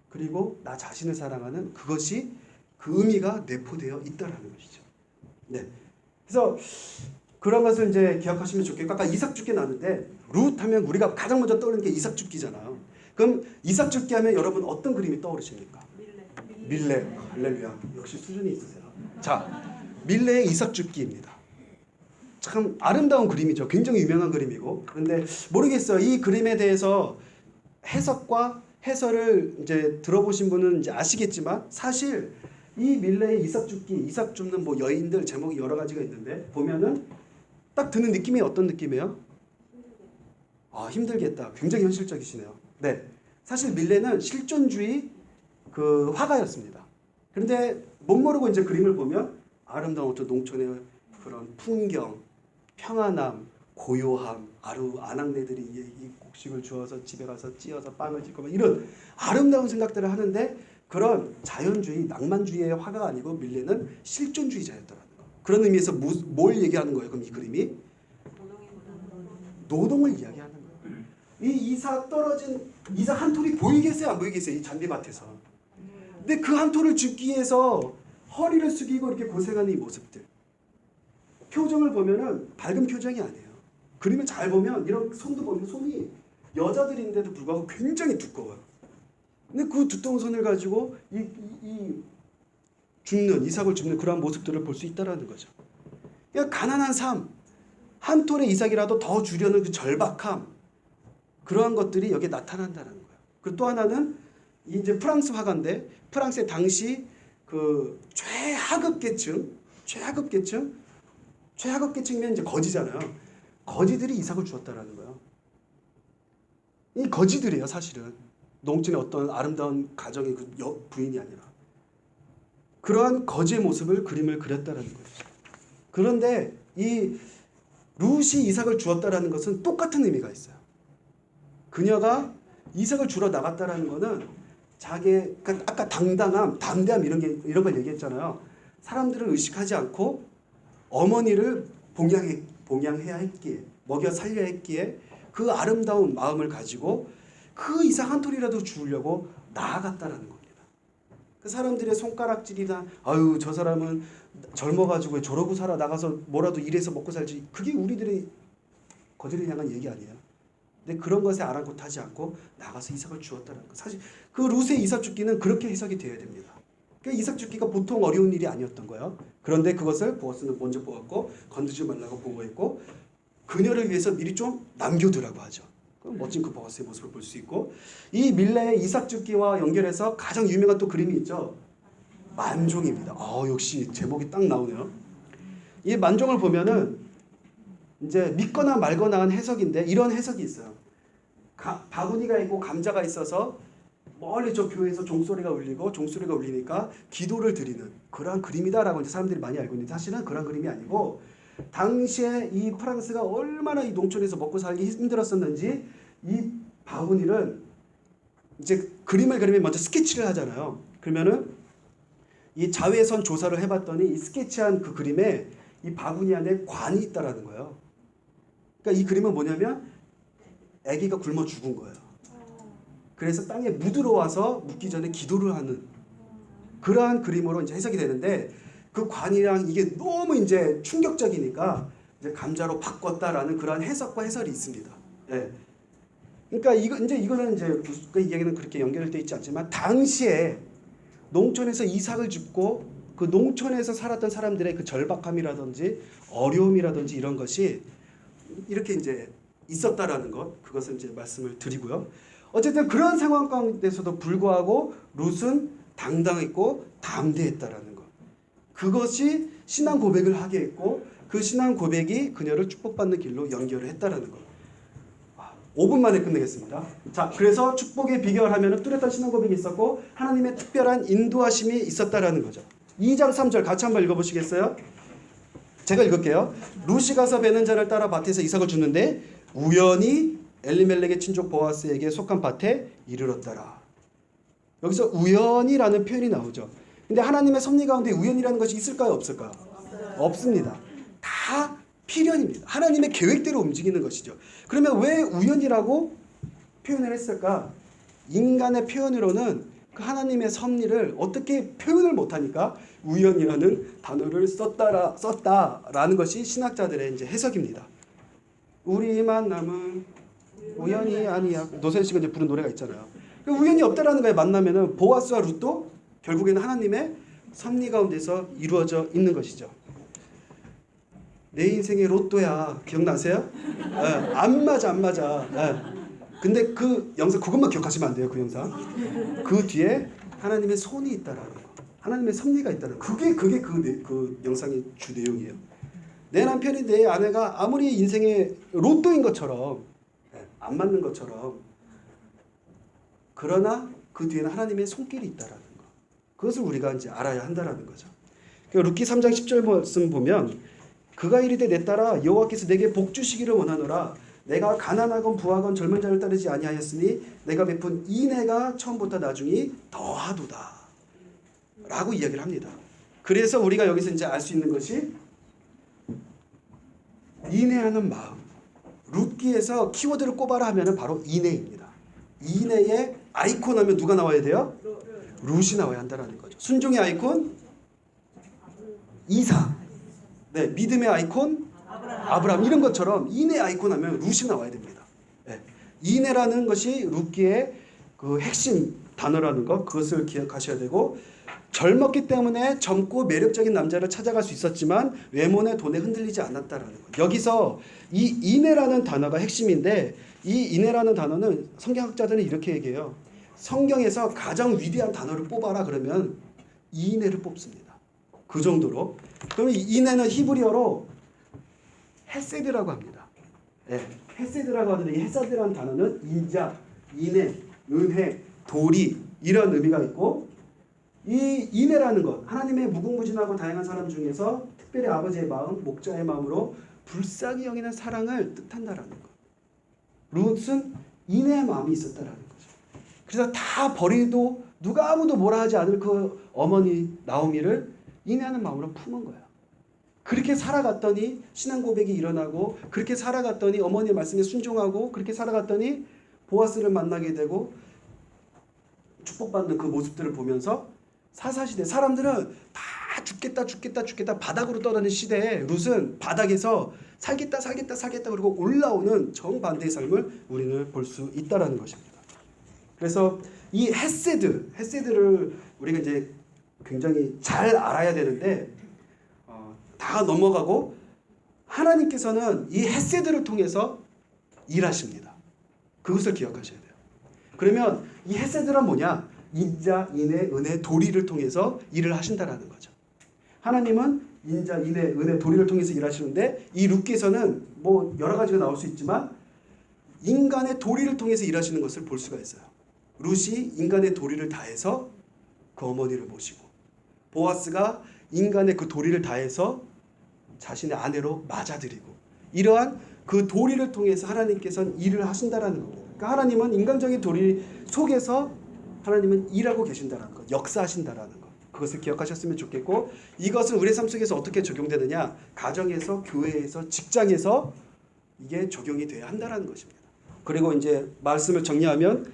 그리고 나 자신을 사랑하는 그것이 그 의미가 내포되어 있다라는 것이죠. 네. 그래서 그런 것을 이제 기억하시면 좋겠고, 아까 이삭 죽기 나왔는데 룻 하면 우리가 가장 먼저 떠오르는 게 이삭 죽기잖아요. 그럼 이삭 죽기 하면 여러분 어떤 그림이 떠오르십니까? 밀레. 할렐루야. 역시 수준이 있으세요. 자, 밀레의 이삭 죽기입니다. 참 아름다운 그림이죠. 굉장히 유명한 그림이고. 그런데 모르겠어요. 이 그림에 대해서 해석과 해설을 이제 들어보신 분은 이제 아시겠지만 사실 이 밀레의 이삭 죽기, 이삭 줍는 뭐 여인들 제목이 여러 가지가 있는데 보면은 딱 드는 느낌이 어떤 느낌이에요? 힘들겠다. 굉장히 현실적이시네요. 네, 사실 밀레는 실존주의 그 화가였습니다. 그런데 못 모르고 이제 그림을 보면 아름다운 어떤 농촌의 그런 풍경, 평안함, 고요함, 아낙네들이 이 곡식을 주어서 집에 가서 찧어서 빵을 짓고 이런 아름다운 생각들을 하는데 그런 자연주의, 낭만주의의 화가가 아니고 밀레는 실존주의자였더라는 거. 그런 의미에서 뭘 얘기하는 거예요? 그럼 이 그림이 노동을 이야기하는 거예요. 이 이삭 떨어진 이삭 한 톨이 보이겠어요? 안 보이겠어요? 이 잔디밭에서. 근데 그 한 톨을 줍기 위해서 허리를 숙이고 이렇게 고생하는 이 모습들. 표정을 보면은 밝은 표정이 아니에요. 그림을 잘 보면 이런 손도 보면 손이 여자들인데도 불구하고 굉장히 두꺼워요. 근데 그 두꺼운 손을 가지고 이삭을 줍는 그러한 모습들을 볼 수 있다라는 거죠. 그러니까 가난한 삶, 한 톨의 이삭이라도 더 주려는 그 절박함, 그러한 것들이 여기에 나타난다는 거예요. 그리고 또 하나는 이제 프랑스 화가인데 프랑스의 당시 그 최하급 계층이면 이제 거지잖아요. 거지들이 이삭을 주었다라는 거예요. 이 거지들이에요, 사실은. 농촌의 어떤 아름다운 가정의 그 부인이 아니라. 그러한 거지의 모습을 그림을 그렸다라는 거죠. 그런데 이 룻이 이삭을 주었다라는 것은 똑같은 의미가 있어요. 그녀가 이삭을 주러 나갔다라는 거는 자기의 아까 당당함, 담대함 이런 걸 얘기했잖아요. 사람들을 의식하지 않고 어머니를 봉양해야 했기에, 먹여 살려야 했기에 그 아름다운 마음을 가지고 그 이삭 한 톨이라도 주우려고 나아갔다라는 겁니다. 그 사람들의 손가락질이나 아유 저 사람은 젊어가지고 저러고 살아 나가서 뭐라도 일해서 먹고 살지, 그게 우리들의 거지를 향한 얘기 아니에요. 근데 그런 것에 아랑곳하지 않고 나가서 이삭을 주었다는 것. 사실 그 룻의 이삭 죽기는 그렇게 해석이 되어야 됩니다. 그러니까 이삭 죽기가 보통 어려운 일이 아니었던 거예요. 그런데 그것을 보아스는 먼저 보았고 건드지 말라고 보고했고 그녀를 위해서 미리 좀 남겨두라고 하죠. 멋진 그 보아스의 모습을 볼 수 있고, 이 밀레의 이삭 죽기와 연결해서 가장 유명한 또 그림이 있죠. 만종입니다. 역시 제목이 딱 나오네요. 이 만종을 보면은 이제 믿거나 말거나 한 해석인데 이런 해석이 있어요. 바구니가 있고 감자가 있어서 멀리 저 교회에서 종소리가 울리니까 기도를 드리는 그러한 그림이다라고 이제 사람들이 많이 알고 있는데 사실은 그런 그림이 아니고, 당시에 이 프랑스가 얼마나 이 농촌에서 먹고 살기 힘들었었는지 이 바구니를 이제 그림을 그리면 먼저 스케치를 하잖아요. 그러면은 이 자외선 조사를 해봤더니 이 스케치한 그 그림에 이 바구니 안에 관이 있다라는 거예요. 그러니까 이 그림은 뭐냐면 아기가 굶어 죽은 거예요. 그래서 땅에 묻으러 와서 묻기 전에 기도를 하는 그러한 그림으로 이제 해석이 되는데 그 관이랑 이게 너무 이제 충격적이니까 이제 감자로 바꿨다라는 그러한 해석과 해설이 있습니다. 예. 그러니까 이거는 이제 그 이야기는 그렇게 연결돼 있지 않지만 당시에 농촌에서 이삭을 줍고 그 농촌에서 살았던 사람들의 그 절박함이라든지 어려움이라든지 이런 것이 이렇게 이제 있었다라는 것 그것을 이제 말씀을 드리고요. 어쨌든 그런 상황 가운데서도 불구하고 룻은 당당했고 담대했다라는 것. 그것이 신앙 고백을 하게 했고 그 신앙 고백이 그녀를 축복받는 길로 연결을 했다라는 것. 5분 만에 끝내겠습니다. 자, 그래서 축복의 비결 하면은 뚜렷한 신앙 고백이 있었고 하나님의 특별한 인도하심이 있었다라는 거죠. 2장 3절 같이 한번 읽어보시겠어요? 제가 읽을게요. 룻이 가서 베는 자를 따라 밭에서 이삭을 주는데 우연히 엘리멜렉의 친족 보아스에게 속한 밭에 이르렀더라. 여기서 우연이라는 표현이 나오죠. 근데 하나님의 섭리 가운데 우연이라는 것이 있을까요? 없을까요? 없습니다. 다 필연입니다. 하나님의 계획대로 움직이는 것이죠. 그러면 왜 우연이라고 표현을 했을까? 인간의 표현으로는 그 하나님의 섭리를 어떻게 표현을 못하니까 우연이라는 단어를 썼다라는 것이 신학자들의 이제 해석입니다. 우리 만남은 우연이 아니야. 노세현 씨가 이제 부른 노래가 있잖아요. 우연이 없다라는 거에 만나면은 보아스와 룻도 결국에는 하나님의 섭리 가운데서 이루어져 있는 것이죠. 내 인생의 로또야. 기억나세요? 안 맞아. 근데 그 영상 그것만 기억하시면 안 돼요. 그 영상. 그 뒤에 하나님의 손이 있다라는 거. 하나님의 섭리가 있다는 거. 그게 그 영상의 주 내용이에요. 내 남편이 내 아내가 아무리 인생의 로또인 것처럼 안 맞는 것처럼 그러나 그 뒤에는 하나님의 손길이 있다라는 거. 그것을 우리가 이제 알아야 한다라는 거죠. 룻기 3장 10절 말씀 보면 그가 이르되 내 딸아 여호와께서 내게 복 주시기를 원하노라. 내가 가난하건 부하건 젊은 자를 따르지 아니하였으니 내가 베푼 인애가 처음부터 나중이 더하도다 라고 이야기를 합니다. 그래서 우리가 여기서 이제 알 수 있는 것이 인애하는 마음. 룻기에서 키워드를 꼽아라 하면 바로 인애입니다. 인애의 아이콘 하면 누가 나와야 돼요? 룻이 나와야 한다는 거죠. 순종의 아이콘 이삭. 네, 믿음의 아이콘 아브라함. 이런 것처럼 인애 아이콘 하면 룻이 나와야 됩니다. 네, 인애라는 것이 룻기의 그 핵심 단어라는 것 그것을 기억하셔야 되고 젊었기 때문에 젊고 매력적인 남자를 찾아갈 수 있었지만 외모나 돈에 흔들리지 않았다라는 것. 여기서 이 인애라는 단어가 핵심인데 이 인애라는 단어는 성경학자들은 이렇게 얘기해요. 성경에서 가장 위대한 단어를 뽑아라 그러면 이 인애를 뽑습니다. 그 정도로. 그러면 이 인애는 히브리어로 헤세드라고 합니다. 네, 헤세드라고 하는데 이 헤세드라는 단어는 인자, 인애, 은혜, 도리 이런 의미가 있고 이 인애라는 것 하나님의 무궁무진하고 다양한 사람 중에서 특별히 아버지의 마음, 목자의 마음으로 불쌍히 여기는 사랑을 뜻한다라는 것. 룻은 인애의 마음이 있었다라는 거죠. 그래서 다 버리도 누가 아무도 뭐라 하지 않을 그 어머니 나오미를 인애하는 마음으로 품은 거예요. 그렇게 살아갔더니 신앙 고백이 일어나고 그렇게 살아갔더니 어머니의 말씀에 순종하고 그렇게 살아갔더니 보아스를 만나게 되고 축복받는 그 모습들을 보면서 사사시대 사람들은 다 죽겠다 바닥으로 떠다니는 시대에 룻은 바닥에서 살겠다 그리고 올라오는 정반대의 삶을 우리는 볼 수 있다라는 것입니다. 그래서 이 헤세드를 우리가 이제 굉장히 잘 알아야 되는데 다 넘어가고 하나님께서는 이 헤세드를 통해서 일하십니다. 그것을 기억하셔야 돼요. 그러면 이 헤세드란 뭐냐? 인자, 인애, 은혜, 도리를 통해서 일을 하신다라는 거죠. 하나님은 인자, 인애, 은혜, 도리를 통해서 일하시는데 이 룻기에서는 뭐 여러 가지가 나올 수 있지만 인간의 도리를 통해서 일하시는 것을 볼 수가 있어요. 룻이 인간의 도리를 다해서 그 어머니를 모시고 보아스가 인간의 그 도리를 다해서 자신의 아내로 맞아들이고 이러한 그 도리를 통해서 하나님께서는 일을 하신다라는 겁니다. 그러니까 하나님은 인간적인 도리 속에서 하나님은 일하고 계신다라는 것, 역사하신다라는 것. 그것을 기억하셨으면 좋겠고 이것은 우리의 삶 속에서 어떻게 적용되느냐? 가정에서, 교회에서, 직장에서 이게 적용이 돼야 한다라는 것입니다. 그리고 이제 말씀을 정리하면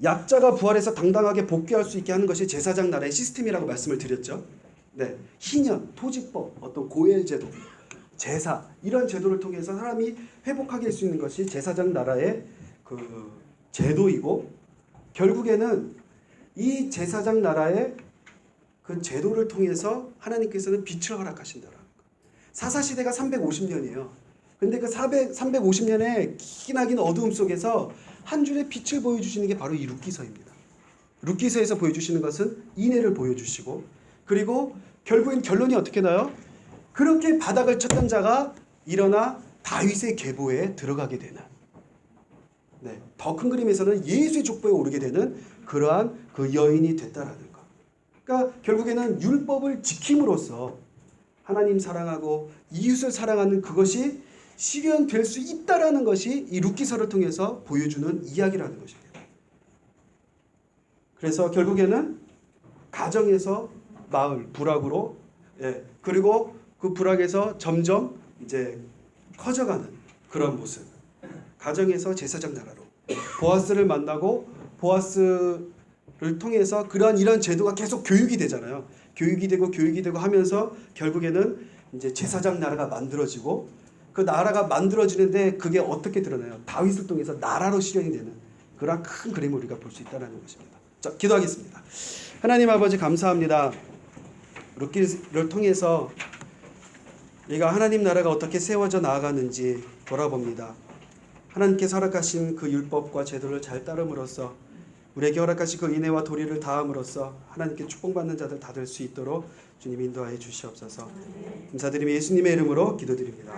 약자가 부활해서 당당하게 복귀할 수 있게 하는 것이 제사장 나라의 시스템이라고 말씀을 드렸죠. 네, 희년, 토지법, 어떤 고엘 제도, 제사 이런 제도를 통해서 사람이 회복하게 할 수 있는 것이 제사장 나라의 그 제도이고, 결국에는 이 제사장 나라의 그 제도를 통해서 하나님께서는 빛을 허락하신다라는 거. 사사 시대가 350년이에요. 근데 그 350년의 기나긴 어두움 속에서 한 줄의 빛을 보여주시는 게 바로 이 룻기서입니다. 룻기서에서 보여주시는 것은 인애를 보여주시고, 그리고 결국엔 결론이 어떻게 나요? 그렇게 바닥을 쳤던 자가 일어나 다윗의 계보에 들어가게 되는, 네, 더 큰 그림에서는 예수의 족보에 오르게 되는 그러한 그 여인이 됐다라는 것. 그러니까 결국에는 율법을 지킴으로써 하나님 사랑하고 이웃을 사랑하는 그것이 실현될 수 있다라는 것이 이 룻기서를 통해서 보여주는 이야기라는 것입니다. 그래서 결국에는 가정에서 마을, 부락으로, 예, 그리고 그 부락에서 점점 이제 커져가는 그런 모습. 가정에서 제사장 나라로 보아스를 만나고 보아스를 통해서 이런 제도가 계속 교육이 되잖아요. 교육이 되고 하면서 결국에는 이제 제사장 나라가 만들어지고, 그 나라가 만들어지는데 그게 어떻게 드러나요? 다윗을 통해서 나라로 실현이 되는 그런 큰 그림을 우리가 볼 수 있다는 것입니다. 자, 기도하겠습니다. 하나님 아버지 감사합니다. 룻기를 통해서 우리가 하나님 나라가 어떻게 세워져 나아가는지 돌아봅니다. 하나님께서 허락하신 그 율법과 제도를 잘 따름으로써, 우리에게 허락하신 그 인애와 도리를 다함으로써 하나님께 축복받는 자들 다 될 수 있도록 주님 인도하여 주시옵소서. 감사드리며 예수님의 이름으로 기도드립니다.